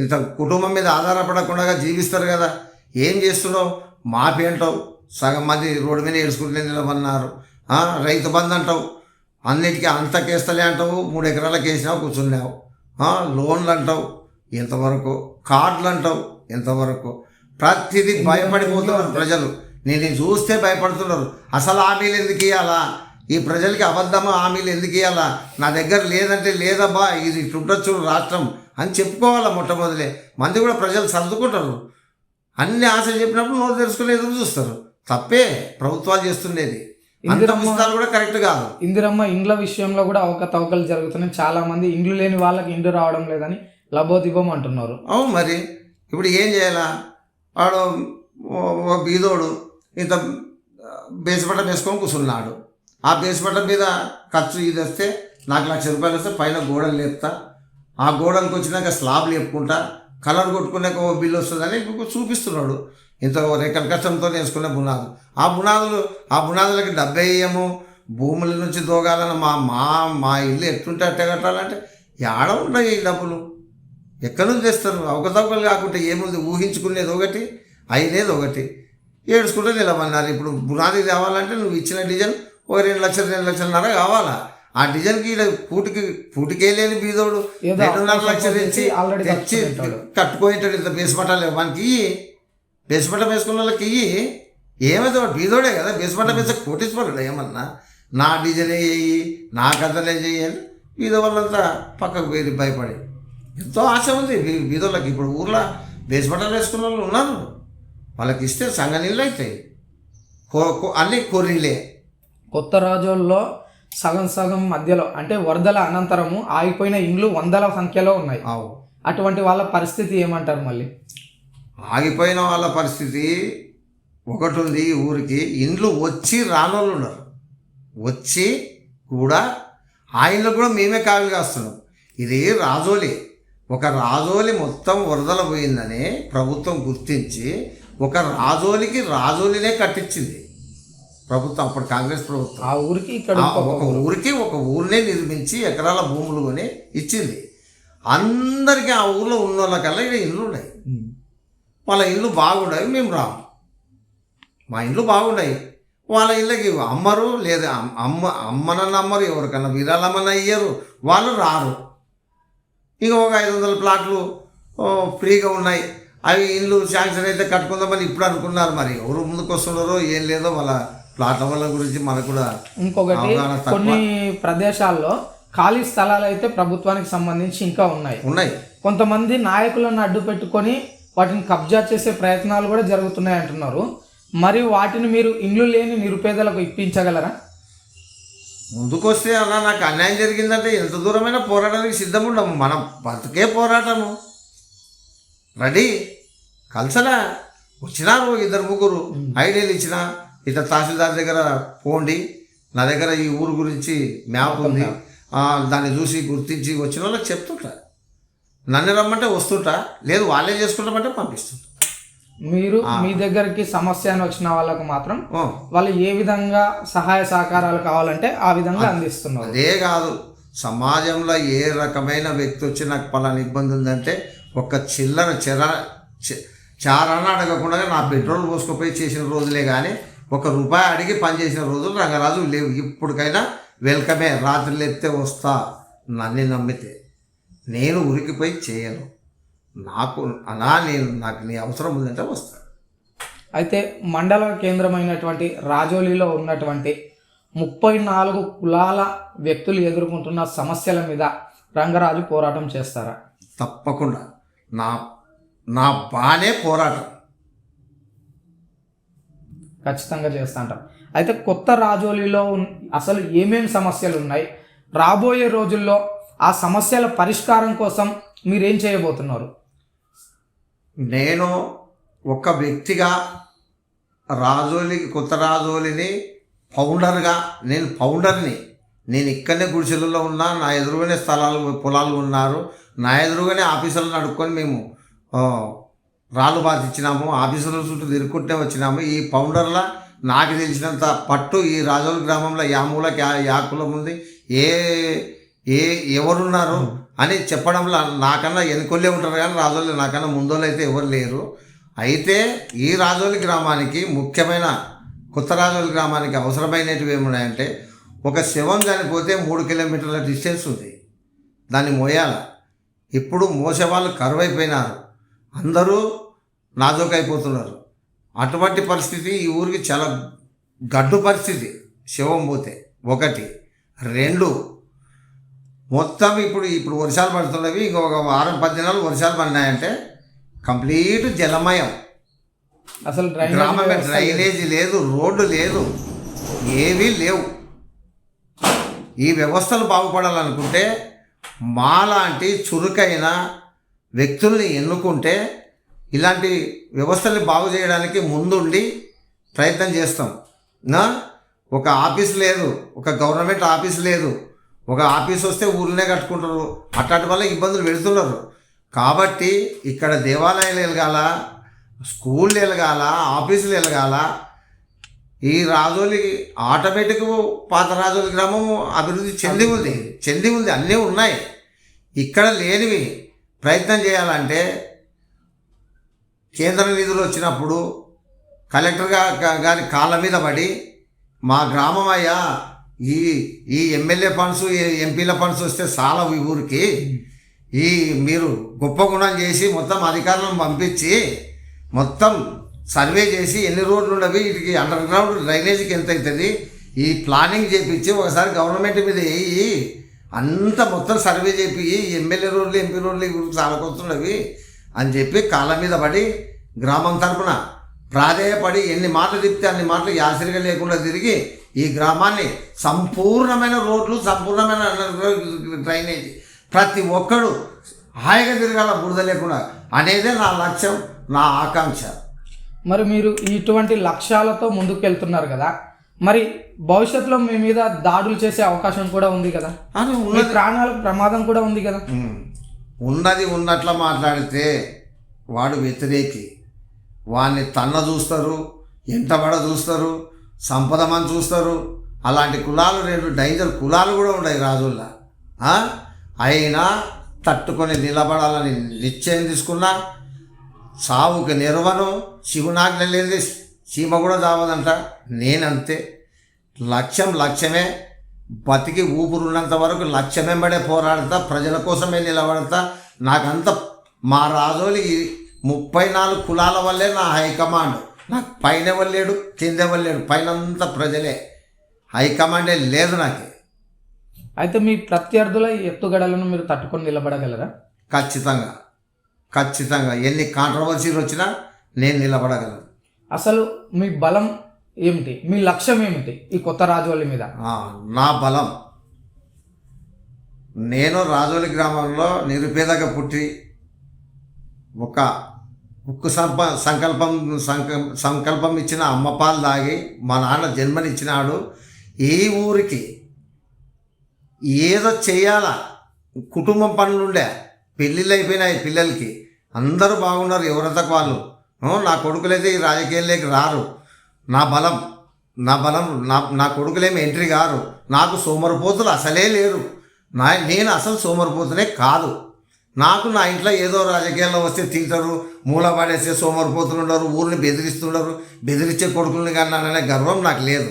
ఇంత కుటుంబం మీద ఆధారపడకుండా జీవిస్తారు కదా. ఏం చేస్తున్నావు? మాపేంటావు. సగం మంది రోడ్డు మీద ఏడుచుకుంటే నిలబడినారు. రైతు బంధు అంటావు, అన్నిటికీ అంతకేస్తలే అంటావు, 3 ఎకరాలకు వేసినావు కూర్చున్నావు. లోన్లు అంటావు ఎంతవరకు, కార్డులు అంటావు ఎంతవరకు. ప్రతిదీ భయపడిపోతున్నారు ప్రజలు. నేను చూస్తే భయపడుతున్నారు. అసలు హామీలు ఎందుకు ఇవ్వాలా? ఈ ప్రజలకి అబద్ధమ హామీలు ఎందుకు ఇవ్వాలా? నా దగ్గర లేదంటే లేదబ్బా, ఇది ఇట్లుంటచ్చు రాష్ట్రం అని చెప్పుకోవాలా. మొట్టమొదలే మంది కూడా ప్రజలు సర్దుకుంటారు. అన్ని ఆశలు చెప్పినప్పుడు నోరు తెరుచుకుని ఎదురు చూస్తారు. తప్పే ప్రభుత్వాలు చేస్తుండేది. పుస్తకాలు కూడా కరెక్ట్ కాదు. ఇందిరమ్మ ఇండ్ల విషయంలో కూడా అవకతవకలు జరుగుతున్నాయి. చాలా మంది ఇండ్లు లేని వాళ్ళకి ఇండ్లు రావడం లేదని లబోదిబం అంటున్నారు. అవును, మరి ఇప్పుడు ఏం చేయాలా? వాడు బీదోడు ఇంత బేసపట్ట వేసుకొని కూర్చున్నాడు. ఆ బేసపట్ట మీద ఖర్చు ఇది వస్తే నాకు ₹1,00,000 వస్తే పైన గోడలు లేపుతా, ఆ గోడలకు వచ్చినాక స్లాబ్ లేపుకుంటా, కలర్ కొట్టుకున్నాక ఓ బిల్లు వస్తుందని చూపిస్తున్నాడు. ఇంత రేఖల కష్టంతో వేసుకునే బునాదులు. ఆ బునాదులకి డబ్బే వేయము. భూముల నుంచి దోగాలని మా ఇల్లు ఎట్టుంటే అట్టే కట్టాలంటే ఏడ ఉన్నాయి ఈ డబ్బులు? ఎక్కడి నుంచి తెస్తారు? అవకతవకలు కాకుండా ఏముంది? ఊహించుకునేది ఒకటి, అయినేది ఒకటి. ఏడుచుకుంటే నిలబడినారు. ఇప్పుడు బునాది కావాలంటే నువ్వు ఇచ్చిన డిజైన్ ఒక 2,00,000 2,50,000 కావాలా? ఆ డిజైన్కి పూటికే లేని బీదోడు 2.5 లక్షలు తెచ్చి కట్టుకుంటాడు. ఇంత బేసపట్టాలి మనకి. బేసపట్ట వేసుకున్న వాళ్ళకి ఏమైతే బీదోడే కదా. బేసపట్ట వేసే కోటేశ్వరుడు ఏమన్నా నా డిజైన్ వేయి, నా కథలే చేయని బీద వాళ్ళంతా పక్కకు పోయి భయపడి. ఎంతో ఆశ ఉంది బీదోళ్ళకి. ఇప్పుడు ఊర్లో బేసపట్టాలు వేసుకున్న వాళ్ళు ఉన్నారు. వాళ్ళకి ఇస్తే సంగ నీళ్ళు అవుతాయి. అన్నీ కొర్రీలే. కొత్త రాజోల్లో సగం మధ్యలో అంటే వరదల అనంతరము ఆగిపోయిన ఇండ్లు 100ల సంఖ్యలో ఉన్నాయి. అటువంటి వాళ్ళ పరిస్థితి ఏమంటారు? మళ్ళీ ఆగిపోయిన వాళ్ళ పరిస్థితి ఒకటి ఉంది ఈ ఊరికి. ఇండ్లు వచ్చి రానోళ్ళు ఉన్నారు, వచ్చి కూడా ఆ ఇండ్లు కూడా మేమే కావిలి కాస్తున్నాం. ఇది రాజోలి. ఒక రాజోలి మొత్తం వరదల పోయిందని ప్రభుత్వం గుర్తించి ఒక రాజోలినే కట్టించింది ప్రభుత్వం, అప్పుడు కాంగ్రెస్ ప్రభుత్వం. ఆ ఊరికి ఇక్కడ ఒక ఊరినే నిర్మించి ఎకరాల భూములు కొని ఇచ్చింది. అందరికీ ఆ ఊర్లో ఉన్న వాళ్ళకల్లా ఇక్కడ ఇల్లు ఉన్నాయి. వాళ్ళ ఇల్లు బాగున్నాయి, మేము రాము. మా ఇండ్లు బాగున్నాయి, వాళ్ళ ఇళ్ళకి అమ్మరు, లేదా అమ్మనన్న అమ్మరు, ఎవరికన్నా విరాళమన్నా ఇయ్యరు, వాళ్ళు రారు. ఇంకా ఒక 500 ప్లాట్లు ఫ్రీగా ఉన్నాయి, అవి ఇల్లు శాంక్షన్ అయితే కట్టుకుందామని ఇప్పుడు అనుకున్నారు. మరి ఎవరు ముందుకు వస్తున్నారో ఏం లేదో వాళ్ళ ప్లాట్ల వల్ల గురించి మనకు కూడా. ఇంకొకటి, కొన్ని ప్రదేశాల్లో ఖాళీ స్థలాలు అయితే ప్రభుత్వానికి సంబంధించి ఇంకా ఉన్నాయి. కొంతమంది నాయకులను అడ్డు పెట్టుకొని వాటిని కబ్జా చేసే ప్రయత్నాలు కూడా జరుగుతున్నాయి అంటున్నారు. మరి వాటిని మీరు ఇండ్లు లేని నిరుపేదలకు ఇప్పించగలరా? ముందుకొస్తే అలా నాకు అన్యాయం జరిగిందంటే ఎంత దూరమైనా పోరాటానికి సిద్ధం ఉండము. మనం బతికే పోరాటము రెడీ. కలిసనా వచ్చినారు 2-3 ఐడియాలు ఇచ్చిన, ఇట్లా తహసీల్దార్ దగ్గర పోండి, నా దగ్గర ఈ ఊరు గురించి మ్యాప్ ఉంది, దాన్ని చూసి గుర్తించి వచ్చిన వాళ్ళకి చెప్తుంటా. నన్ను రమ్మంటే వస్తుంటా, లేదు వాళ్ళే చేసుకుంటామంటే పంపిస్తుంటా. మీరు మీ దగ్గరికి సమస్య అని వచ్చిన వాళ్ళకు మాత్రం వాళ్ళు ఏ విధంగా సహాయ సహకారాలు కావాలంటే ఆ విధంగా అందిస్తున్నారు. అదే కాదు, సమాజంలో ఏ రకమైన వ్యక్తి వచ్చి నాకు పలానా ఇబ్బంది ఉందంటే ఒక చిల్లర చారాన అడగకుండా నా పెట్రోల్ పోసుకుపోయి చేసిన రోజులే కానీ ₹1 అడిగి పనిచేసిన రోజులు రంగరాజు లేవు. ఇప్పటికైనా వెల్కమే. రాత్రి ఎత్తే వస్తా, నన్ను నమ్మితే. నేను ఉరికిపోయి చేయను. నాకు నీ అవసరం ఉందంటే వస్తా. అయితే మండల కేంద్రమైనటువంటి రాజోలిలో ఉన్నటువంటి 34 కులాల వ్యక్తులు ఎదుర్కొంటున్న సమస్యల మీద రంగరాజు పోరాటం చేస్తారా? తప్పకుండా. నా బానే పోరాటం ఖచ్చితంగా చేస్తా అంటారు. అయితే కొత్త రాజోలిలో అసలు ఏమేమి సమస్యలు ఉన్నాయి, రాబోయే రోజుల్లో ఆ సమస్యల పరిష్కారం కోసం మీరేం చేయబోతున్నారు? నేను ఒక వ్యక్తిగా కొత్త రాజోలిని ఫౌండర్గా, నేను ఫౌండర్ని. నేను ఇక్కడనే గుడిసెలలో ఉన్నా, నా ఎదురుగానే పొలాలు ఉన్నారు, నా ఎదురుగానే ఆఫీసులను అడుక్కొని మేము రాళ్ళు బాధించినాము, ఆఫీసుల చుట్టూ తిరుగుకుంటే వచ్చినాము. ఈ ఫౌండర్లా నాకు తెలిసినంత పట్టు ఈ రాజోలి గ్రామంలో యామూలకి యాకులం ఉంది, ఎవరున్నారు అని చెప్పడంలో నాకన్నా వెనుకొల్లే ఉంటారు కానీ రాజోలి నాకన్నా ముందోళ్ళు అయితే ఎవరు లేరు. అయితే ఈ రాజోలి గ్రామానికి ముఖ్యమైన కొత్త రాజోలి గ్రామానికి అవసరమైనవి ఏమున్నాయంటే, ఒక శవం చనిపోతే 3 కిలోమీటర్ల డిస్టెన్స్ ఉంది, దాన్ని మోయాల. ఇప్పుడు మోసేవాళ్ళు కరువైపోయినారు, అందరూ నాజోకైపోతున్నారు. అటువంటి పరిస్థితి ఈ ఊరికి చాలా గడ్డు పరిస్థితి. శవం పోతే 1, 2 మొత్తం ఇప్పుడు వర్షాలు పడుతున్నవి. ఇంకొక 10 దినాలు వర్షాలు పడినాయంటే కంప్లీట్ జలమయం. అసలు గ్రామమే డ్రైనేజీ లేదు, రోడ్డు లేదు, ఏవీ లేవు. ఈ వ్యవస్థలు బాగుపడాలనుకుంటే మాలాంటి చురుకైన వ్యక్తుల్ని ఎన్నుకుంటే ఇలాంటి వ్యవస్థల్ని బాగు చేయడానికి ముందుండి ప్రయత్నం చేస్తాం. ఒక ఆఫీస్ లేదు, ఒక గవర్నమెంట్ ఆఫీస్ లేదు, ఒక ఆఫీస్ వస్తే ఊళ్ళనే కట్టుకుంటారు, అట్లాంటి వల్ల ఇబ్బందులు పెడుతున్నారు. కాబట్టి ఇక్కడ దేవాలయాలు వెలగాల, స్కూళ్ళు వెలగాల, ఆఫీసులు వెలగాల. ఈ రాజోలికి ఆటోమేటిక్ పాత రాజోలి గ్రామం అభివృద్ధి చెంది ఉంది, అన్నీ ఉన్నాయి. ఇక్కడ లేనివి ప్రయత్నం చేయాలంటే కేంద్ర నిధులు వచ్చినప్పుడు కలెక్టర్ గారి కాళ్ళ మీద పడి, మా గ్రామం అయ్యా ఈ ఎమ్మెల్యే ఫండ్స్, ఎంపీల ఫండ్స్ వస్తే చాలా ఈ ఊరికి, మీరు గొప్ప గుణం చేసి మొత్తం అధికారులను పంపించి మొత్తం సర్వే చేసి ఎన్ని రోడ్లు ఉండవి, వీటికి అండర్ గ్రౌండ్ డ్రైనేజీకి ఎంత అవుతుంది, ఈ ప్లానింగ్ చేపించి ఒకసారి గవర్నమెంట్ మీద వేయి, అంత మొత్తం సర్వే చేపి ఎమ్మెల్యే రోడ్లు, ఎంపీ రోడ్లు ఈ ఊరికి చాలా వస్తున్నవి అని చెప్పి కాళ్ళ మీద పడి గ్రామం తరపున ప్రాధేయపడి ఎన్ని మాటలు తిప్పితే అన్ని మాటలు యాసరిగా లేకుండా తిరిగి ఈ గ్రామాన్ని సంపూర్ణమైన రోడ్లు, సంపూర్ణమైన డ్రైనేజీ, ప్రతి ఒక్కడు హాయిగా తిరగాల బురద లేకుండా అనేదే నా లక్ష్యం, నా ఆకాంక్ష. మరి మీరు ఇటువంటి లక్ష్యాలతో ముందుకు వెళ్తున్నారు కదా, మరి భవిష్యత్తులో మీ మీద దాడులు చేసే అవకాశం కూడా ఉంది కదా, అని మీ ఉన్నది ప్రాణాలకు ప్రమాదం కూడా ఉంది కదా. ఉన్నది ఉన్నట్లా మాట్లాడితే వాడు వ్యతిరేకి. వాడిని తన్న చూస్తారు, ఎంటబడ చూస్తారు, సంపదమని చూస్తారు. అలాంటి కులాలు 2 డేంజర్ కులాలు కూడా ఉన్నాయి రాజుల్లో. అయినా తట్టుకొని నిలబడాలని నిశ్చయం తీసుకున్నా సావుకి నిర్వను శివునాజ్ఞ లేదు, సీమ కూడా చావదంట. నేనంతే. లక్ష్యమే. బతికి ఊపిరున్నంత వరకు లక్ష్యం వెంబడే పోరాడతా, ప్రజల కోసమే నిలబడతా. నాకంత మా రాజోలి 34 కులాల వల్లే నా హైకమాండ్. నాకు పైన వెళ్ళాడు, కింద వెళ్ళాడు, పైనంతా ప్రజలే. హైకమాండే లేదు నాకు. అయితే మీ ప్రత్యర్థుల ఎత్తుగడలను మీరు తట్టుకొని నిలబడగలరా? ఖచ్చితంగా ఎన్ని కాంట్రవర్సీలు వచ్చినా నేను నిలబడగలను. అసలు మీ బలం ఏమిటి, మీ లక్ష్యం ఏమిటి ఈ కొత్త రాజోలి మీద? నా బలం, నేను రాజోలి గ్రామంలో నిరుపేదగా పుట్టి ఒక ఉక్కు సంకల్పం ఇచ్చిన అమ్మ పాలు తాగి మా నాన్న జన్మనిచ్చినాడు. ఈ ఊరికి ఏదో చేయాలా, కుటుంబం పనులుండే, పెళ్ళిళ్ళు అయిపోయినాయి పిల్లలకి, అందరూ బాగున్నారు ఎవరంతకు వాళ్ళు. నా కొడుకులైతే ఈ రాజకీయాల్లోకి రారు. నా బలం నా కొడుకులేమి ఎంట్రీ కారు. నాకు సోమరిపోతులు అసలే లేరు. నేను అసలు సోమరిపోతునే కాదు. నాకు నా ఇంట్లో ఏదో రాజకీయాల్లో వస్తే తింటారు, మూల పడేస్తే సోమరిపోతులు ఉండరు, ఊరిని బెదిరిస్తుండరు. బెదిరించే కొడుకుల్ని కన్నాననే గర్వం నాకు లేదు.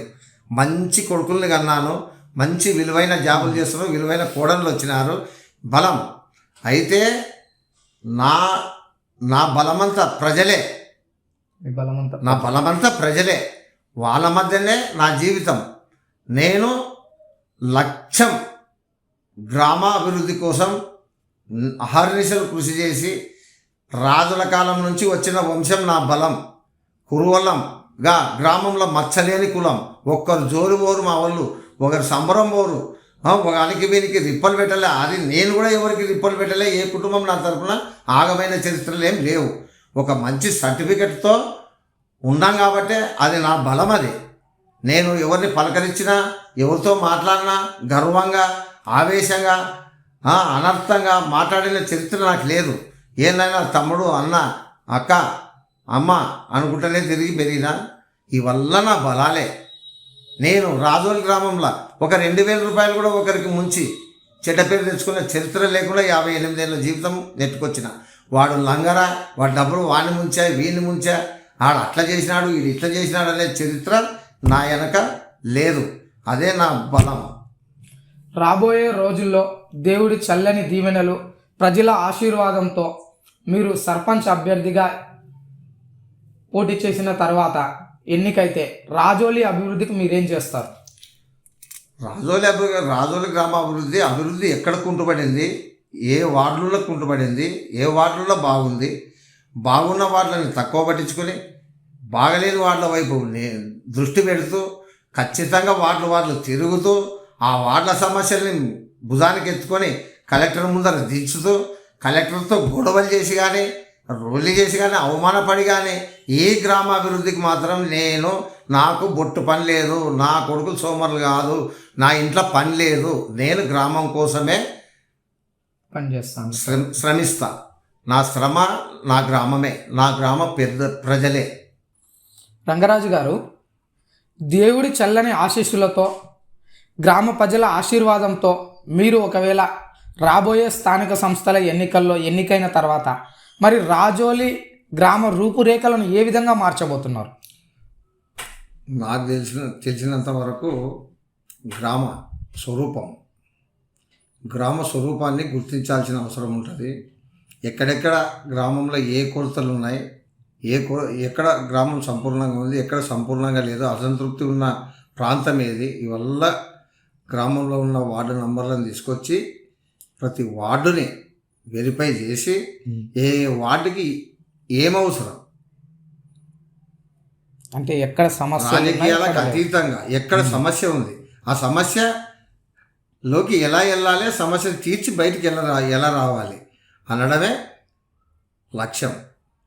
మంచి కొడుకుల్ని కన్నాను, మంచి విలువైన జాబులు చేస్తున్నారు, విలువైన కోడళ్ళు వచ్చినారు. బలం అయితే నా బలమంతా ప్రజలే. నా బలమంతా ప్రజలే. వాళ్ళ మధ్యనే నా జీవితం. నేను లక్ష్యం గ్రామాభివృద్ధి కోసం అహర్నిశలు కృషి చేసి రాజుల కాలం నుంచి వచ్చిన వంశం నా బలం. కురువలంగా గ్రామంలో మచ్చలేని కులం. ఒక్కరు జోరు పోరు మా వాళ్ళు, ఒకరు సంబరం పోరు, ఒకరికి వీరికి రిప్పలు పెట్టలే. అది నేను కూడా ఎవరికి రిప్పలు పెట్టలే. ఏ కుటుంబం నా తరఫున ఆగమైన చరిత్రలు ఏం లేవు. ఒక మంచి సర్టిఫికెట్తో ఉన్నాం కాబట్టి అది నా బలం. అది నేను ఎవరిని పలకరించినా, ఎవరితో మాట్లాడినా గర్వంగా, ఆవేశంగా, అనర్థంగా మాట్లాడిన చరిత్ర నాకు లేదు. ఏదైనా తమ్ముడు, అన్న, అక్క, అమ్మ అనుకుంటేనే తిరిగి పెరిగినా ఇవల్ల నా బలాలే. నేను రాజోలి గ్రామంలో ఒక 2,000 రూపాయలు కూడా ఒకరికి ముంచి చెడ్డ పేరు తెచ్చుకునే చరిత్ర లేకుండా 58 ఏళ్ళ జీవితం నెట్టుకొచ్చిన. వాడు లంగరా, వాడు డబ్బులు వాడిని ముంచా, వీడిని ముంచా, ఆడు అట్లా చేసినాడు, వీడు ఇట్లా చేసినాడు అనే చరిత్ర నా వెనక లేదు. అదే నా బలం. రాబోయే రోజుల్లో దేవుడి చల్లని దీవెనలు, ప్రజల ఆశీర్వాదంతో మీరు సర్పంచ్ అభ్యర్థిగా పోటీ చేసిన తర్వాత ఎన్నికైతే రాజోలి అభివృద్ధికి మీరేం చేస్తారు? రాజోలి గ్రామ అభివృద్ధి ఎక్కడ కుంటుపడింది, ఏ వార్డులలో కుంటుపడింది, ఏ వార్డులలో బాగుంది, బాగున్న వార్డులను తక్కువ పట్టించుకొని బాగలేని వార్డుల వైపు దృష్టి పెడుతూ ఖచ్చితంగా వార్డులు తిరుగుతూ ఆ వార్డుల సమస్యల్ని భుజానికి ఎత్తుకొని కలెక్టర్ ముందర దించుతూ కలెక్టర్తో గొడవలు చేసి కానీ, రోళ్ళు చేసి కానీ, అవమానపడి కానీ ఈ గ్రామాభివృద్ధికి మాత్రం నాకు బొట్టు పని లేదు. నా కొడుకులు సోమరులు కాదు, నా ఇంట్లో పని లేదు. నేను గ్రామం కోసమే పనిచేస్తాను, శ్రమిస్తా. నా శ్రమ నా గ్రామమే, నా గ్రామ ప్రజలే. రంగరాజు గారు, దేవుడి చల్లని ఆశీస్సులతో, గ్రామ ప్రజల ఆశీర్వాదంతో మీరు ఒకవేళ రాబోయే స్థానిక సంస్థల ఎన్నికల్లో ఎన్నికైన తర్వాత మరి రాజోలి గ్రామ రూపురేఖలను ఏ విధంగా మార్చబోతున్నారు? నాకు తెలిసినంత వరకు గ్రామ స్వరూపాన్ని గుర్తించాల్సిన అవసరం ఉంటుంది. ఎక్కడెక్కడ గ్రామంలో ఏ కొరతలు ఉన్నాయి, ఎక్కడ గ్రామం సంపూర్ణంగా ఉంది, ఎక్కడ సంపూర్ణంగా లేదు, అసంతృప్తి ఉన్న ప్రాంతం ఏది, ఇవల్ల గ్రామంలో ఉన్న వార్డు నంబర్లను తీసుకొచ్చి ప్రతి వార్డుని వెరిఫై చేసి ఏ వార్డుకి ఏమవసరం, అంటే ఎక్కడ సమస్య, రాజకీయాలకు అతీతంగా ఎక్కడ సమస్య ఉంది, ఆ సమస్యలోకి ఎలా వెళ్ళాలి, సమస్యను తీర్చి బయటికి ఎలా రావాలి అనడమే లక్ష్యం.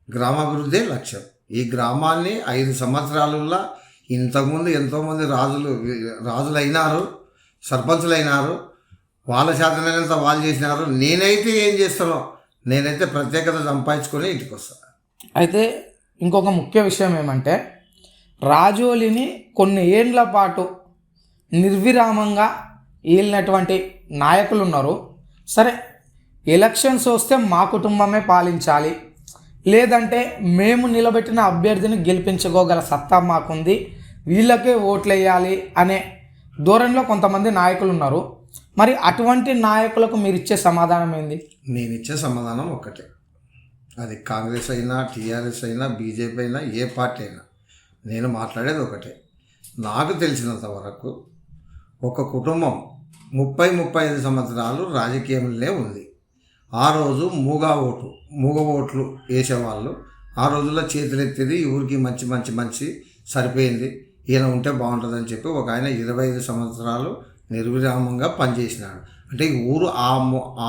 గ్రామాభివృద్ధే లక్ష్యం. ఈ గ్రామాన్ని 5 సంవత్సరాలలో ఇంతకుముందు ఎంతోమంది రాజులైనారు, సర్పంచులైనారు, వాళ్ళ చేతనైనంత వాళ్ళు చేసినారు. నేనైతే ఏం చేస్తానో నేనైతే ప్రత్యేకత సంపాదించుకొని ఇంటికి వస్తాను. అయితే ఇంకొక ముఖ్య విషయం ఏమంటే రాజోలిని కొన్ని ఏండ్ల పాటు నిర్విరామంగా ఏలినటువంటి నాయకులు ఉన్నారు. సరే, ఎలక్షన్స్ వస్తే మా కుటుంబమే పాలించాలి, లేదంటే మేము నిలబెట్టిన అభ్యర్థిని గెలిపించుకోగల సత్తా మాకుంది, వీళ్ళకే ఓట్లు వేయాలి అనే ధోరణిలో కొంతమంది నాయకులు ఉన్నారు. మరి అటువంటి నాయకులకు మీరు ఇచ్చే సమాధానం ఏంది? నేను ఇచ్చే సమాధానం ఒక్కటే. అది కాంగ్రెస్ అయినా, టీఆర్ఎస్ అయినా, బీజేపీ అయినా, ఏ పార్టీ అయినా నేను మాట్లాడేది ఒకటే. నాకు తెలిసినంత వరకు ఒక కుటుంబం 30-35 సంవత్సరాలు రాజకీయంలోనే ఉంది. ఆ రోజు మూగ ఓట్లు వేసేవాళ్ళు. ఆ రోజుల్లో చేతులెత్తేది ఊరికి మంచి సరిపోయింది, ఈయన ఉంటే బాగుంటుందని చెప్పి ఒక ఆయన 25 సంవత్సరాలు నిర్విరామంగా పనిచేసినాడు. అంటే ఈ ఊరు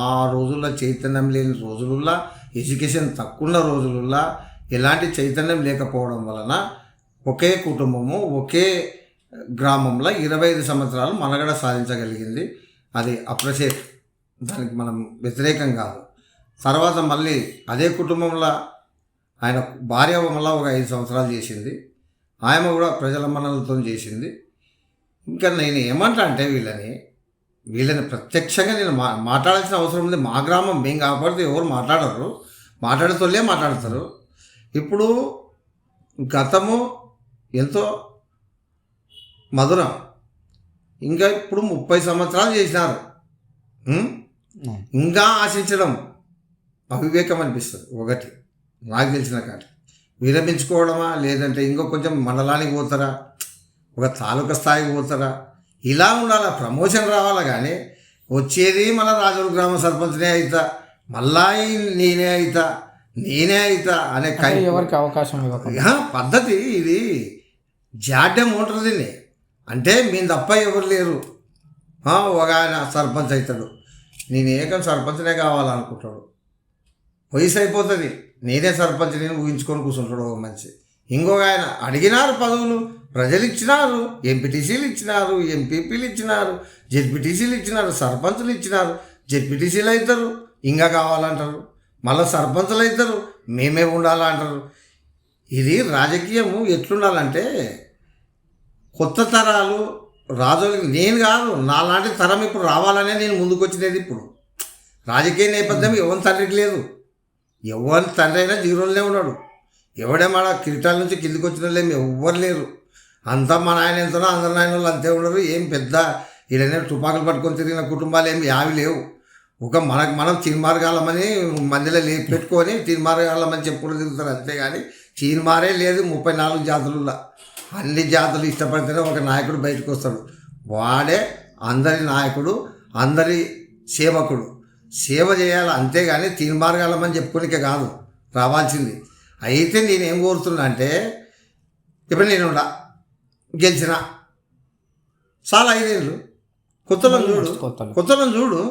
ఆ రోజుల్లో చైతన్యం లేని రోజులలో, ఎడ్యుకేషన్ తక్కువ ఉన్న రోజులలో, ఎలాంటి చైతన్యం లేకపోవడం వలన ఒకే కుటుంబము ఒకే గ్రామంలో 25 సంవత్సరాలు మనుగడ సాధించగలిగింది. అది అప్రిషియేట్, దానికి మనం వ్యతిరేకం కాదు. తర్వాత మళ్ళీ అదే కుటుంబంలో ఆయన భార్య మళ్ళీ ఒక 5 సంవత్సరాలు చేసింది. ఆమె కూడా ప్రజల మన్ననలతో చేసింది. ఇంకా నేను ఏమంటా అంటే వీళ్ళని ప్రత్యక్షంగా నేను మాట్లాడాల్సిన అవసరం ఉంది. మా గ్రామం మేము కాకపోతే ఎవరు మాట్లాడరు, మాట్లాడేతోళ్ళే మాట్లాడతారు. ఇప్పుడు గతము ఎంతో మధురం, ఇంకా ఇప్పుడు 30 సంవత్సరాలు చేసినారు. ఇంకా ఆశించడం అవివేకం అనిపిస్తుంది. ఒకటి నాకు తెలిసిన కాటి విరమించుకోవడమా, లేదంటే ఇంకో కొంచెం మండలానికి పోతారా, ఒక తాలూకా స్థాయికి పోతారా, ఇలా ఉండాలా, ప్రమోషన్ రావాలా. కానీ వచ్చేది మన రాజుల గ్రామ సర్పంచ్నే అవుతా, మళ్ళా నేనే అవుతా అనే ఎవరికి అవకాశం పద్ధతి. ఇది జాడ్యం ఉంటుంది దీన్ని. అంటే మేము తప్ప ఎవరు లేరు. ఒక ఆయన సర్పంచ్ అవుతాడు, నేను ఏకం సర్పంచ్నే కావాలనుకుంటాడు. వయసు అయిపోతుంది, నేనే సర్పంచ్ నేను ఊహించుకొని కూర్చుంటాడు ఒక మనిషి. ఇంకొక ఆయన అడిగినారు పదవులు, ప్రజలు ఇచ్చినారు, ఎంపీటీసీలు ఇచ్చినారు, ఎంపీపీలు ఇచ్చినారు, జెడ్పీటీసీలు ఇచ్చినారు, సర్పంచులు ఇచ్చినారు, జెడ్పీటీసీలు అవుతారు, ఇంకా కావాలంటారు, మళ్ళీ సర్పంచులు అవుతారు, మేమే ఉండాలంటారు. ఇది రాజకీయము ఎట్లుండాలంటే కొత్త తరాలు రాజులకి, నేను కాదు నాలాంటి తరం ఇప్పుడు రావాలనే నేను ముందుకు వచ్చినది. ఇప్పుడు రాజకీయ నేపథ్యం ఎవరి తండ్రికి లేదు, ఎవరి తండ్రి అయినా జీరోలనే ఉన్నాడు. ఎవడేమాడ కిరీటాల నుంచి కిందికి వచ్చిన వాళ్ళేమి ఎవ్వరు లేరు. అంతా మా నాయన ఎంతనో అందరు నాయన వాళ్ళు అంతే ఉండరు. ఏం పెద్ద ఈడనే తుపాకులు పట్టుకొని తిరిగిన కుటుంబాలు ఏమి యావి లేవు. ఒక మనం తీర్మార్గాలమని మందిలో పెట్టుకొని తీర్మార్గాలమని చెప్పుకుంటూ తిరుగుతారు అంతేగాని తీర్మారే లేదు. 34 జాతులలో అన్ని జాతులు ఇష్టపడితేనే ఒక నాయకుడు బయటకు వస్తాడు. వాడే అందరి నాయకుడు, అందరి సేవకుడు. సేవ చేయాలి అంతేగాని తీర్మార్గాలమని చెప్పుకోనికే కాదు రావాల్సింది. అయితే నేనేం కోరుతున్నా అంటే, ఇప్పుడు నేను గెలిచిన చాలా 5 ఏళ్ళు కొత్తలను చూడు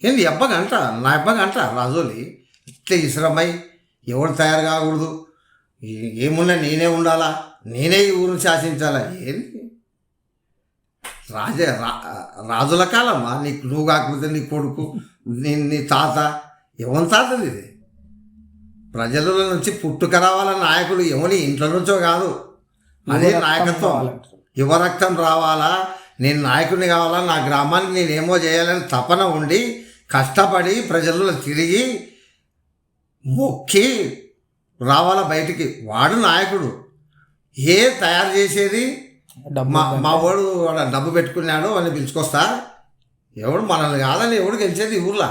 ఏంది ఎబ్బగంట నా ఎబ్బగంట రాజోలి ఇట్లా ఇసురమై ఎవరు తయారు కాకూడదు, ఏమున్నా నేనే ఉండాలా, నేనే ఈ ఊరిని శాసించాలా. ఏంది రాజుల కాలమా? నువ్వు కాకపోతే నీ కొడుకు, నీ తాత, ఎవరి తాతది ఇది? ప్రజల నుంచి పుట్టుక రావాల నాయకుడు, ఎవరి ఇంట్లో నుంచో కాదు. అదే నాయకత్వం. యువ రక్తం రావాలా, నేను నాయకుడిని కావాలా, నా గ్రామానికి నేనేమో చేయాలని తపన ఉండి కష్టపడి ప్రజల్లో తిరిగి మొక్కి రావాలా బయటికి. వాడు నాయకుడు. తయారు చేసేది మా వాడు డబ్బు పెట్టుకున్నాడు అని పిలుచుకొస్తా. ఎవడు మనల్ని కాదని ఎవడు గెలిచేది ఊర్లో?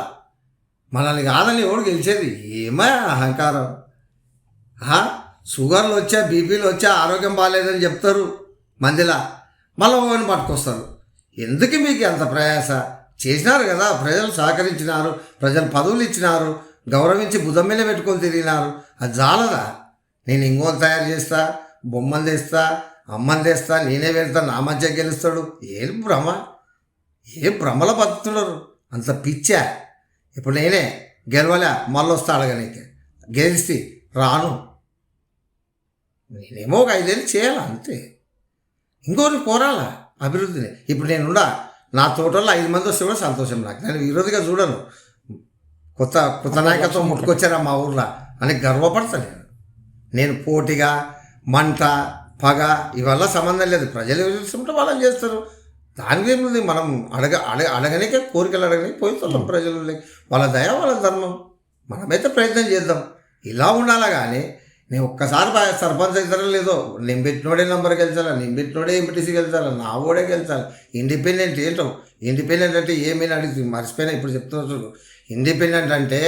మనల్ని కాదని ఎవడు గెలిచేది? ఏమో అహంకారం. షుగర్లు వచ్చా, బీపీలు వచ్చా, ఆరోగ్యం బాగాలేదని చెప్తారు మందిలా, మళ్ళీ ఒకరిని పట్టుకొస్తారు. ఎందుకు మీకు అంత ప్రయాస? చేసినారు కదా, ప్రజలు సహకరించినారు, ప్రజలు పదవులు ఇచ్చినారు, గౌరవించి బుధం మీద పెట్టుకొని తిరిగినారు. అది చాలదా? నేను ఇంకోని తయారు చేస్తా, బొమ్మలు తెస్తా, అమ్మని తెస్తా, నేనే వెళ్తా, నా మధ్య గెలుస్తాడు. ఏం భ్రమలో బతుకుతున్నారు. అంత పిచ్చా. ఇప్పుడు నేనే గెలవలే, మళ్ళీ వస్తా అడగనీకి, గెలిస్తే రాను. నేనేమో ఒక 5 ఏళ్ళు చేయాలా అంతే, ఇంకోరిని కోరాలా అభివృద్ధిని. ఇప్పుడు నేనుండా నా తోటలో 5 మంది వస్తే కూడా సంతోషం నాకు. నేను విరోధిగా చూడను. కొత్త నాయకత్వం ముట్టుకొచ్చారా మా ఊర్లో అని గర్వపడతాను నేను. పోటీగా మంట పగ ఇవల్ల సంబంధం లేదు. ప్రజలు ఏం చేస్తుంటే వాళ్ళని చేస్తారు. దానికి ఏముంది, మనం అడగనికే కోరికలు అడగని పోయిస్తున్నాం ప్రజలు. వాళ్ళ దయ వాళ్ళ ధర్మం, మనమైతే ప్రయత్నం చేద్దాం. ఇలా ఉండాలా కానీ నేను ఒక్కసారి సర్పంచ్ అవుతారో లేదో, నేను పెట్టినోడే నెంబర్ గెలిచాలా, నేను పెట్టినోడే ఎంపీటీసీ గెలిచాలా, నా ఓడే గెలిచాలి. ఇండిపెండెంట్ ఏంటో, ఇండిపెండెంట్ అంటే ఏమైనా అడిగి మర్చిపోయినా ఇప్పుడు చెప్తున్నా. ఇండిపెండెంట్ అంటే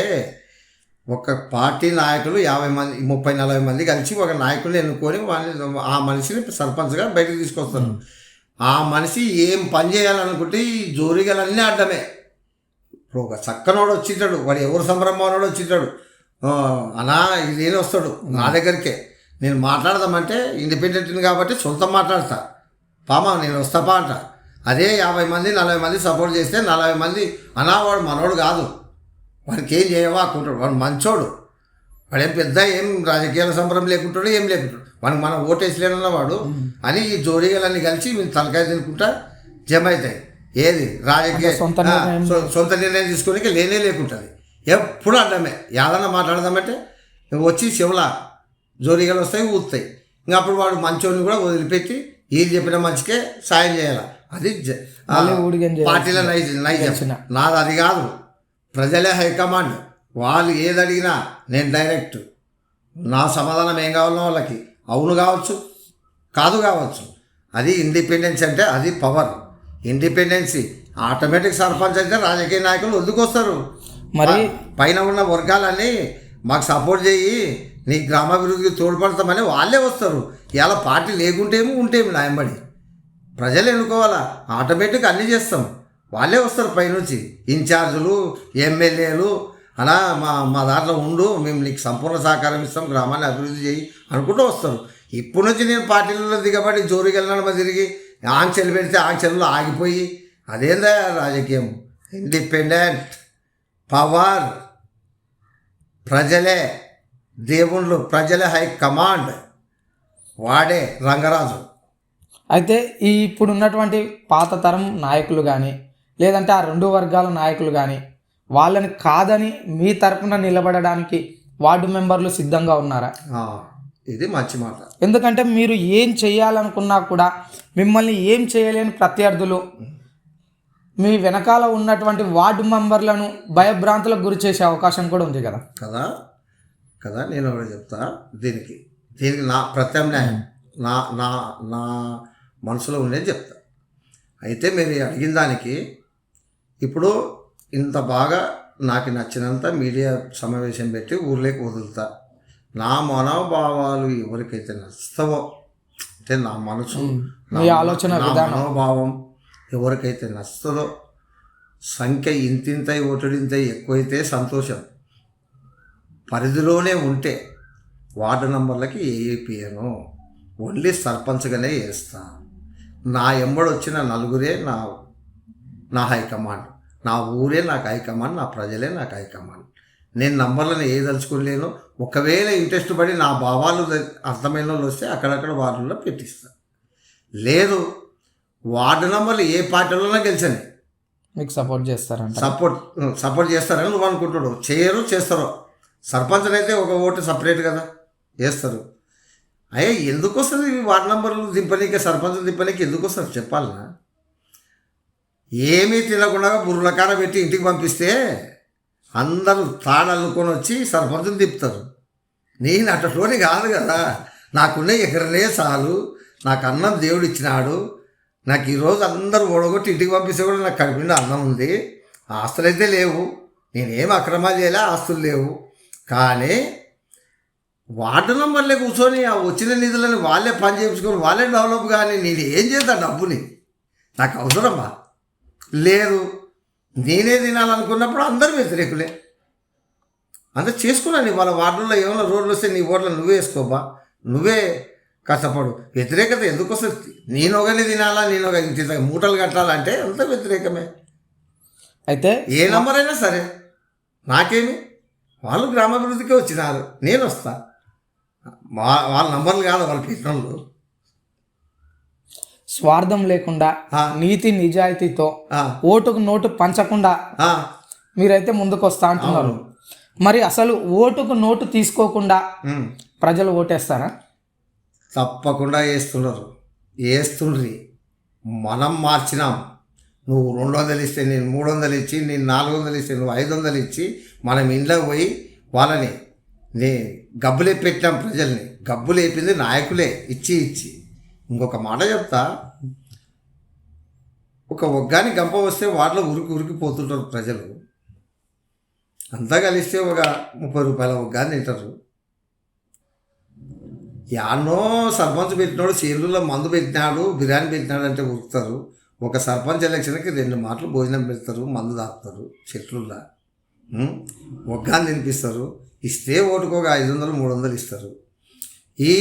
ఒక పార్టీ నాయకులు 50 మంది 30-40 మంది కలిసి ఒక నాయకుడిని ఎన్నుకొని ఆ మనిషిని సర్పంచ్గా బయటకు తీసుకొస్తారు. ఆ మనిషి ఏం పని చేయాలనుకుంటే ఈ జోరిగలన్నీ అడ్డమే. ఇప్పుడు ఒక చక్కనోడు వచ్చింటాడు, వాడు ఎవరు సంభ్రమనోడు వచ్చింటాడు, అనా ఇదేని వస్తాడు నా దగ్గరికే. నేను మాట్లాడదామంటే ఇండిపెండెంట్ని కాబట్టి సొంతం మాట్లాడతా, పామా నేను వస్తాపా అంట. అదే 50 మంది 40 మంది సపోర్ట్ చేస్తే 40 మంది అనా వాడు మనోడు కాదు, వాడికి ఏం చేయవా అనుకుంటాడు, వాడు మంచోడు, వాడేం పెద్ద ఏం రాజకీయాల సంబరం లేకుంటాడు, ఏం లేకుంటాడు, వాడికి మనం ఓటేసలేనన్న వాడు అని ఈ జోడిగలన్నీ కలిసి మీరు తలకాయ తినుకుంటా జమ అవుతాయి. ఏది రాజకీయ సొంత నిర్ణయం తీసుకోనికి లేనే లేకుంటుంది. ఎప్పుడు అడ్డమే. యాదన్నా మాట్లాడదామంటే వచ్చి చెవుల జోరిగలు వస్తాయి, ఊస్తాయి. ఇంకా అప్పుడు వాడు మంచోడిని కూడా వదిలిపెట్టి వీళ్ళు చెప్పిన మంచికే సాయం చేయాలి. అది పార్టీల నైజం. నాది అది కాదు. ప్రజలే హైకమాండ్. వాళ్ళు ఏది అడిగినా నేను డైరెక్ట్ నా సమాధానం ఏం కావాలో వాళ్ళకి అవును కావచ్చు, కాదు కావచ్చు. అది ఇండిపెండెన్స్ అంటే అది పవర్. ఇండిపెండెన్సీ ఆటోమేటిక్ సర్పంచ్ అయితే రాజకీయ నాయకులు వద్దుకొస్తారు. మరి పైన ఉన్న వర్గాలన్నీ మాకు సపోర్ట్ చేయి, నీ గ్రామాభివృద్ధికి తోడ్పడతామని వాళ్ళే వస్తారు. ఇలా పార్టీ లేకుంటేమో ఉంటేమి నాయంబడి ప్రజలు ఎన్నుకోవాలా, ఆటోమేటిక్ అన్నీ చేస్తాం. వాళ్ళే వస్తారు పైనుంచి ఇన్ఛార్జులు ఎమ్మెల్యేలు. అలా మా దాంట్లో ఉండు, మేము నీకు సంపూర్ణ సహకారం ఇస్తాం, గ్రామాన్ని అభివృద్ధి చేయి అనుకుంటూ వస్తారు. ఇప్పటి నుంచి నేను పార్టీలలో దిగబడి జోరుకి వెళ్ళడం తిరిగి ఆంక్షలు పెడితే ఆంక్షలు ఆగిపోయి అదేందా రాజకీయం. ఇండిపెండెంట్ పవర్, ప్రజలే దేవుళ్ళు, ప్రజలే హై కమాండ్, వాడే రంగరాజు. అయితే ఈ ఇప్పుడు ఉన్నటువంటి పాత తరం నాయకులు కానీ లేదంటే ఆ 2 వర్గాల నాయకులు కానీ వాళ్ళని కాదని మీ తరపున నిలబడడానికి వార్డు మెంబర్లు సిద్ధంగా ఉన్నారా? ఇది మంచి మాట. ఎందుకంటే మీరు ఏం చేయాలనుకున్నా కూడా మిమ్మల్ని ఏం చేయలేని ప్రత్యర్థులు మీ వెనకాల ఉన్నటువంటి వార్డు మెంబర్లను భయభ్రాంతులకు గురి చేసే అవకాశం కూడా ఉంది కదా కదా నేను ఒకటి చెప్తా. దీనికి నా ప్రత్యామ్నాయం నా మనసులో ఉండేది చెప్తా. అయితే మీరు అడిగిన దానికి ఇప్పుడు ఇంత బాగా నాకు నచ్చినంత మీడియా సమావేశం పెట్టి ఊర్లోకి వదులుతా. నా మనోభావాలు ఎవరికైతే నచ్చుతావో, అంటే నా మనసు ఆలోచన మనోభావం ఎవరికైతే నచ్చుతుందో, సంఖ్య ఇంతింతై ఓటుడింతై ఎక్కువైతే సంతోషం, పరిధిలోనే ఉంటే వార్డు నంబర్లకి ఏఏపీఎను ఓన్లీ సర్పంచ్గానే వేస్తా. నా ఎంబడి వచ్చిన నలుగురే నా హైకమాండ్, నా ఊరే నాకు హైకమాండ్, నా ప్రజలే నాకు హైకమాండ్. నేను నంబర్లను ఏదలుచుకోలేను. ఒకవేళ ఇంట్రెస్ట్ పడి నా భావాలు అర్థమైన వాళ్ళు వస్తే అక్కడక్కడ వార్డుల్లో పెట్టిస్తా. లేదు వార్డు నంబర్లు ఏ పార్టీలోనే గెలిచాను మీకు సపోర్ట్ చేస్తారంట. సపోర్ట్ చేస్తారని నువ్వు అనుకుంటున్నాడు. చేస్తారో. సర్పంచ్ని అయితే ఒక ఓటు సపరేట్ కదా వేస్తారు. అయ్యా ఎందుకు వస్తుంది వార్డు నంబర్లు దింపనీకి, సర్పంచ్ దింపనీకి ఎందుకు వస్తుంది చెప్పాలనా? ఏమీ తినకుండా బుర్రకార పెట్టి ఇంటికి పంపిస్తే అందరూ తాడల్లుకొని వచ్చి సర్పంచ్ని తిప్పుతారు. నేను అట్టలోని కాదు కదా. నాకున్న ఎకరనే చాలు, నాకు అన్నం దేవుడు ఇచ్చినాడు. నాకు ఈరోజు అందరూ ఓడగొట్టి ఇంటికి పంపిస్తే కూడా నాకు కడుపుండి అన్నం ఉంది. ఆస్తులు అయితే లేవు, నేనేం అక్రమాలు చేయలే, ఆస్తులు లేవు. కానీ వార్డు నంబర్లే కూర్చొని ఆ వచ్చిన నిధులని వాళ్ళే పని చేయించుకొని వాళ్ళే డెవలప్. కానీ నేను ఏం చేస్తా డబ్బుని? నాకు అవసరమా? లేదు. నేనే తినాలనుకున్నప్పుడు అందరూ వ్యతిరేకులే. అందరూ చేసుకున్నాను. వాళ్ళ వార్డుల్లో ఏమైనా రోడ్లు వస్తే నీ ఓట్లు నువ్వే వేసుకోబా, నువ్వే కష్టపడు. వ్యతిరేకత ఎందుకు వస్తుంది? నేను ఒకనే తినాలా, నేను ఒక ఇంత మూటలు కట్టాలంటే అంత వ్యతిరేకమే. అయితే ఏ నంబర్ అయినా సరే నాకేమి, వాళ్ళు గ్రామాభివృద్ధికే వచ్చినారు, నేను వస్తా. వాళ్ళ నంబర్లు కాదు వాళ్ళు పెట్టినోళ్ళు. స్వార్థం లేకుండా నీతి నిజాయితీతో ఓటుకు నోటు పంచకుండా మీరైతే ముందుకు వస్తా అంటున్నారు. మరి అసలు ఓటుకు నోటు తీసుకోకుండా ప్రజలు ఓటేస్తారా? తప్పకుండా వేస్తుండ్రి. మనం మార్చినాం. నువ్వు 200 ఇస్తే నేను 300 ఇచ్చి, నేను 400 ఇస్తే నువ్వు 500 ఇచ్చి మనం ఇంట్లోకి పోయి వాళ్ళని గబ్బులే పెట్టాం. ప్రజల్ని గబ్బులేపింది నాయకులే ఇచ్చి. ఇంకొక మాట చెప్తా, ఒక ఒగ్గాని గంప వస్తే వాటిలో ఉరికిపోతుంటారు ప్రజలు. అంతా కలిస్తే ఒక 30 రూపాయల ఒగ్గాని తింటారు. యాన్నో సర్పంచ్ పెట్టినాడు, చేనుల్లో మందు పెట్టినాడు, బిర్యానీ పెట్టినాడు అంటే ఉరుకుతారు. ఒక సర్పంచ్ ఎలక్షన్కి 2 మాటలు భోజనం పెడతారు, మందు తాగుతారు, చెట్లుల్లా ఒగ్గాని తినిపిస్తారు. ఇస్తే ఓటుకు ఒక 500 300 ఇస్తారు. ఈ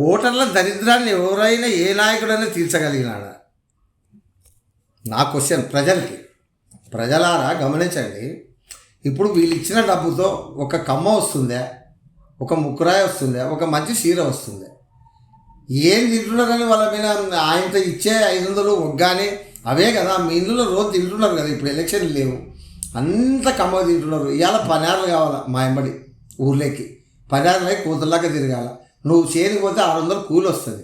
ఓటర్ల దరిద్రాన్ని ఎవరైనా ఏ నాయకుడైనా తీర్చగలిగినాడా? నా క్వశ్చన్ ప్రజలకి. ప్రజలారా గమనించండి. ఇప్పుడు వీళ్ళు ఇచ్చిన డబ్బుతో ఒక కమ్మ వస్తుందా, ఒక ముక్కురాయి వస్తుందా, ఒక మంచి చీర వస్తుందా? ఏం తింటున్నారని వాళ్ళ మీద ఆయనతో ఇచ్చే 500 ఒగ్గానే అవే కదా. మీ ఇందులో రోజు తింటున్నారు కదా. ఇప్పుడు ఎలక్షన్లు లేవు, అంత కమ్మ తింటున్నారు. ఇవాళ పనేర్లు కావాలా మా ఎంబడి ఊర్లోకి, పనేర్లకి కూతుర్లాగా తిరగాల. నువ్వు చేనికి పోతే 600 కూలి వస్తుంది.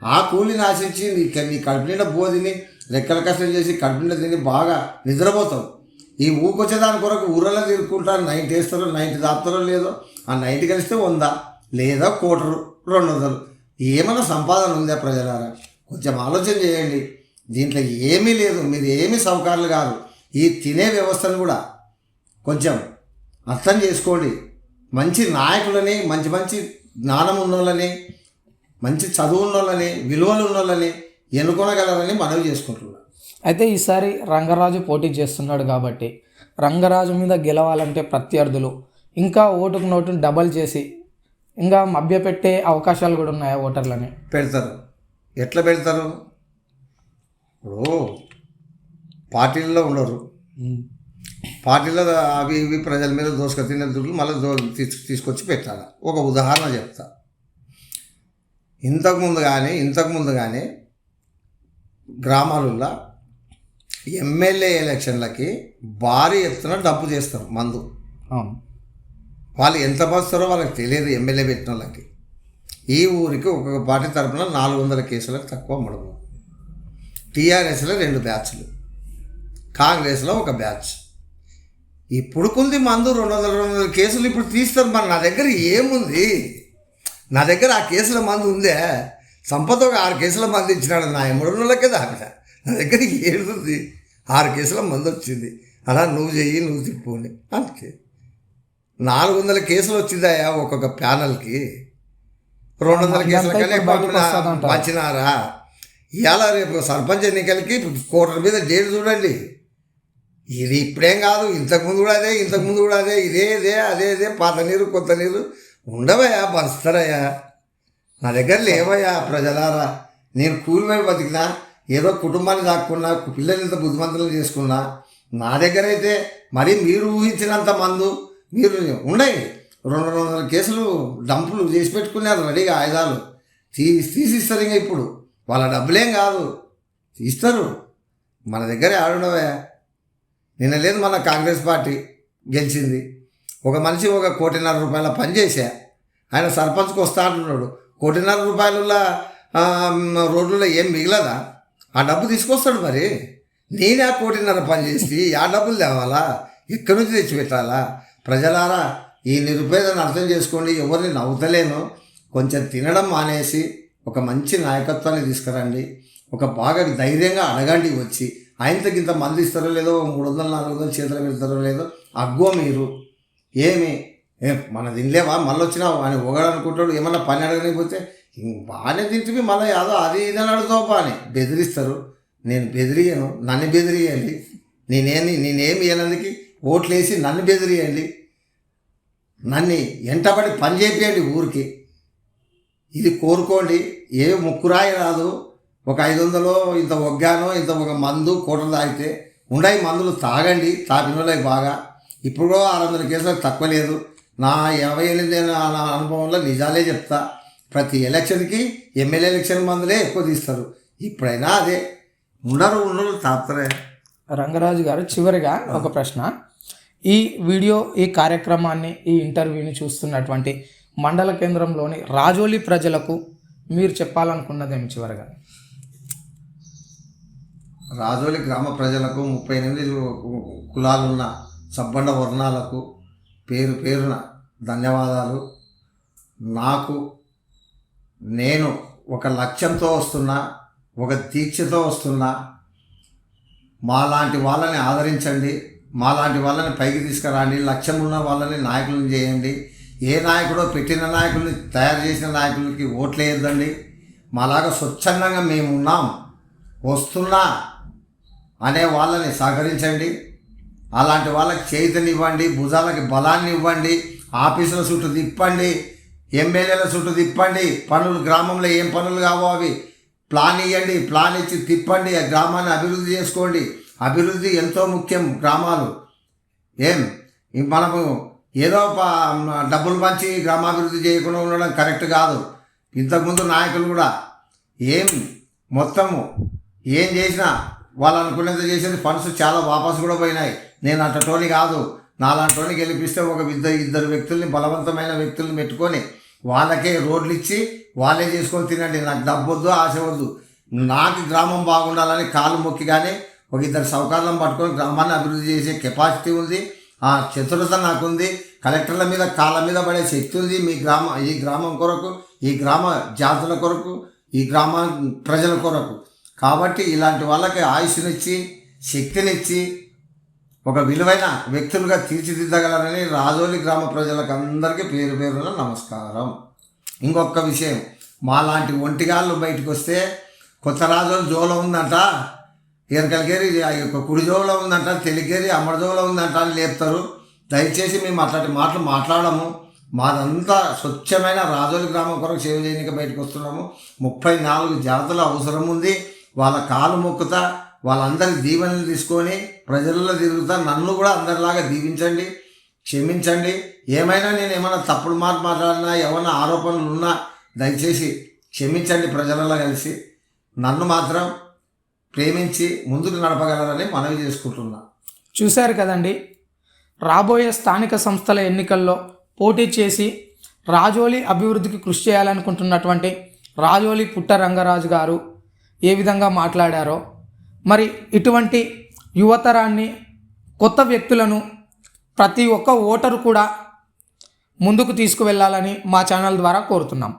ఆ కూలిని ఆశించి నీ కడుపు నిండా బోధిని రెక్కల కష్టం చేసి కడుపు నిండా తిని బాగా నిద్రపోతావు. ఈ ఊకొచ్చేదాని కొరకు ఊరలో తిరుగుకుంటారు. 90 వేస్తారో 90 దాపుతారో లేదో. ఆ 90 కలిస్తే 100 లేదా 1,00,00,000 200. ఏమైనా సంపాదన ఉందా ప్రజలారా? కొంచెం ఆలోచన చేయండి. దీంట్లో ఏమీ లేదు. మీరు ఏమీ సౌకర్యాలు కాదు. ఈ తినే వ్యవస్థను కూడా కొంచెం అర్థం చేసుకోండి. మంచి నాయకులని, మంచి జ్ఞానం ఉన్నోళ్ళని, మంచి చదువు ఉన్నోళ్ళని, విలువలు ఉన్నోళ్ళని ఎన్నుకోనగలరని మనవి చేసుకుంటున్నాను. అయితే ఈసారి రంగరాజు పోటీ చేస్తున్నాడు కాబట్టి రంగరాజు మీద గెలవాలంటే ప్రత్యర్థులు ఇంకా ఓటుకు నోటును డబల్ చేసి ఇంకా మభ్యపెట్టే అవకాశాలు కూడా ఉన్నాయా ఓటర్లని? పెడతారు. ఎట్లా పెడతారు? ఇప్పుడు పార్టీల్లో ఉండరు. పార్టీలో అవి ఇవి ప్రజల మీద దోసుక తినే దుడ్లు మళ్ళీ తీసుకొచ్చి పెట్టాలి. ఒక ఉదాహరణ చెప్తా. ఇంతకుముందు కానీ గ్రామాలలో ఎమ్మెల్యే ఎలక్షన్లకి భారీ ఎత్తున డబ్బు చేస్తారు మందు. వాళ్ళు ఎంత పోస్తారో వాళ్ళకి తెలియదు. ఎమ్మెల్యే పెట్టిన వాళ్ళకి ఈ ఊరికి ఒక్కొక్క పార్టీ తరఫున 400 కేసులకు తక్కువ అమ్మడము. టీఆర్ఎస్లో 2 బ్యాచ్లు, కాంగ్రెస్లో 1 బ్యాచ్. ఇప్పుడు కొంది మందు 200 కేసులు ఇప్పుడు తీస్తారు. మరి నా దగ్గర ఏముంది? నా దగ్గర ఆ కేసుల మందు ఉందే. సంపద ఒక 6 కేసుల మందు ఇచ్చినాడు. నా ఎమ్మడున్నోళ్ళకే దాకా నా దగ్గర ఏడుంది. 6 కేసుల మందు వచ్చింది. అలా నువ్వు చెయ్యి, నువ్వు తిప్పుని. అందుకే 400 కేసులు వచ్చిందాయా ఒక్కొక్క ప్యానల్కి. 200 కేసుల కన్నా వచ్చినారా? ఇవాళ రేపు సర్పంచ్ ఎన్నికలకి 1,00,00,000 మీద డేట్ చూడండి. ఇది ఇప్పుడేం కాదు, ఇంతకుముందు కూడా అదే, ఇదే పాత నీరు కొత్త నీరు ఉండవయ్యా, పంచుతారయ్యా. నా దగ్గర లేవయ్యా ప్రజలారా. నేను కూలి మీద బతికినా, ఏదో కుటుంబాన్ని దాక్కున్నా, పిల్లలు ఇంత బుద్ధిమంతులు చేసుకున్నా. నా దగ్గర అయితే మరి మీరు ఊహించినంత మందు మీరు ఉన్నాయి. 200 కేసులు డంపులు చేసి పెట్టుకున్నారు రెడీగా. ఆయుధాలు తీసిస్తారు. ఇంకా ఇప్పుడు వాళ్ళ డబ్బులేం కాదు, తీస్తారు. మన దగ్గర ఆడుండవయ్యా. నిన్న లేదు మన కాంగ్రెస్ పార్టీ గెలిచింది. ఒక మనిషి 1,50,00,000 రూపాయల పని చేశా. ఆయన సర్పంచ్కి వస్తా అంటున్నాడు. 1,50,00,000 రూపాయల రోడ్లలో ఏం మిగలదా? ఆ డబ్బు తీసుకొస్తాడు. మరి నేనే 1,50,00,000 పని చేసి ఆ డబ్బులు తేవాలా? ఎక్కడి నుంచి తెచ్చిపెట్టాలా? ప్రజలారా, ఈ నిరుపేదను అర్థం చేసుకోండి. ఎవరిని నవ్వుతలేను. కొంచెం తినడం మానేసి ఒక మంచి నాయకత్వాన్ని తీసుకురండి. ఒక బాగా ధైర్యంగా అడగండి. వచ్చి ఆయనతో ఇంత మంది ఇస్తారో లేదో, 300-400 చేతులు పెడతారో లేదో అగ్గో మీరు. ఏమి మన తినలేవా? మళ్ళీ వచ్చినావు అని ఒగడనుకుంటాడు. ఏమన్నా పని అడగలేకపోతే బాగానే తింటే మళ్ళీ యాదో అది ఇదని అడుగుతావు అని బెదిరిస్తారు. నేను బెదిరియను, నన్ను బెదిరియండి. నేనేమి ఇవ్వనందుకు ఓట్లు వేసి నన్ను బెదిరియండి. నన్ను ఎంటబడి పని చేపియండి ఊరికి. ఇది కోరుకోండి. ఏ ముక్కురాయి రాదు. ఒక 500 ఇంత ఒగ్గానో ఇంత ఒక మందు కూటలు తాగితే ఉండాయి మందులు తాగండి. తాపినోళ్ళకి బాగా. ఇప్పుడు 600 కేసులకు తక్కువ లేదు. నా 58 నా అనుభవంలో నిజాలే చెప్తా. ప్రతి ఎలక్షన్కి ఎమ్మెల్యే ఎలక్షన్ మందులే ఎక్కువ తీస్తారు. ఇప్పుడైనా అదే ఉండరు తాపుతారే. రంగరాజు గారు, చివరిగా ఒక ప్రశ్న. ఈ వీడియో, ఈ కార్యక్రమాన్ని, ఈ ఇంటర్వ్యూని చూస్తున్నటువంటి మండల కేంద్రంలోని రాజోలి ప్రజలకు మీరు చెప్పాలనుకున్నదేమి చివరిగా? రాజోలి గ్రామ ప్రజలకు 38 కులాలున్న సబ్బండ వర్ణాలకు పేరు పేరున ధన్యవాదాలు. నేను ఒక లక్ష్యంతో వస్తున్నా, ఒక దీక్షతో వస్తున్నా. మాలాంటి వాళ్ళని ఆదరించండి, మాలాంటి వాళ్ళని పైకి తీసుకురండి. లక్ష్యం ఉన్న వాళ్ళని నాయకులను చేయండి. ఏ నాయకుడో పెట్టిన నాయకుల్ని, తయారు చేసిన నాయకులకి ఓట్లు వేయద్దండి. మాలాగా స్వచ్ఛందంగా మేమున్నాం, వస్తున్నా అనే వాళ్ళని సహకరించండి. అలాంటి వాళ్ళకి చేతనివ్వండి, భుజాలకి బలాన్ని ఇవ్వండి. ఆఫీసుల చుట్టూ తిప్పండి, ఎమ్మెల్యేల చుట్టూ తిప్పండి. పనులు, గ్రామంలో ఏం పనులు కావో అవి ప్లాన్ ఇవ్వండి. ప్లాన్ ఇచ్చి తిప్పండి. ఆ గ్రామాన్ని అభివృద్ధి చేసుకోండి. అభివృద్ధి ఎంతో ముఖ్యం. గ్రామాలు మనము ఏదో డబ్బులు పంచి గ్రామాభివృద్ధి చేయకుండా ఉండడం కరెక్ట్ కాదు. ఇంతకుముందు నాయకులు కూడా మొత్తము ఏం చేసినా వాళ్ళు అనుకునేంత చేసేది. ఫండ్స్ చాలా వాపసు కూడా పోయినాయి. నేను అట్టటోని కాదు, నాలాంటి గెలిపిస్తే ఒక ఇద్దరు వ్యక్తుల్ని, బలవంతమైన వ్యక్తుల్ని పెట్టుకొని వాళ్ళకే రోడ్లు ఇచ్చి వాళ్ళే చేసుకొని తినండి. నాకు డబ్బు వద్దు, ఆశ వద్దు. నాకు గ్రామం బాగుండాలని కాలు మొక్కి కానీ ఒక ఇద్దరు సౌకర్యాలను పట్టుకొని గ్రామాన్ని అభివృద్ధి చేసే కెపాసిటీ ఉంది. ఆ చతురత నాకుంది. కలెక్టర్ల మీద, కాళ్ళ మీద పడే శక్తి ఉంది. ఈ గ్రామం కొరకు, ఈ గ్రామ జాతుల కొరకు, ఈ గ్రామ ప్రజల కొరకు. కాబట్టి ఇలాంటి వాళ్ళకి ఆయుష్నిచ్చి, శక్తినిచ్చి, ఒక విలువైన వ్యక్తులుగా తీర్చిదిద్దగలరని రాజోలి గ్రామ ప్రజలకు అందరికీ పేరు పేరున నమస్కారం. ఇంకొక విషయం, మాలాంటి ఒంటిగాళ్ళు బయటకు వస్తే కొత్త రాజోలు జోలో ఉందంట, ఎరకలకేరి కుడి జోలో ఉందంట, తెలికేరి అమ్మడి జోలో ఉందంట అని లేపుతారు. దయచేసి మేము అట్లాంటి మాటలు మాట్లాడము. మాదంతా స్వచ్ఛమైన రాజోలి గ్రామం కొరకు సేవ చేయడానికి బయటకు వస్తున్నాము. 34 జాతుల అవసరం ఉంది. వాళ్ళ కాలు మొక్కుతా, వాళ్ళందరి దీవెనలు తీసుకొని ప్రజల్లో తిరుగుతా. నన్ను కూడా అందరిలాగా దీవించండి, క్షమించండి. నేను ఏమైనా తప్పుడు మాట్లాడినా, ఏమైనా ఆరోపణలు ఉన్నా దయచేసి క్షమించండి. ప్రజలలో కలిసి నన్ను మాత్రం ప్రేమించి ముందుకు నడపగలరని మనవి చేసుకుంటున్నా. చూశారు కదండి, రాబోయే స్థానిక సంస్థల ఎన్నికల్లో పోటీ చేసి రాజోలి అభివృద్ధికి కృషి చేయాలనుకుంటున్నటువంటి రాజోలి పుట్ట రంగరాజు గారు ఏ విధంగా మాట్లాడారో. మరి ఇటువంటి యువతరాన్ని, కొత్త వ్యక్తులను ప్రతి ఒక్క ఓటరు కూడా ముందుకు తీసుకువెళ్ళాలని మా ఛానల్ ద్వారా కోరుతున్నాం.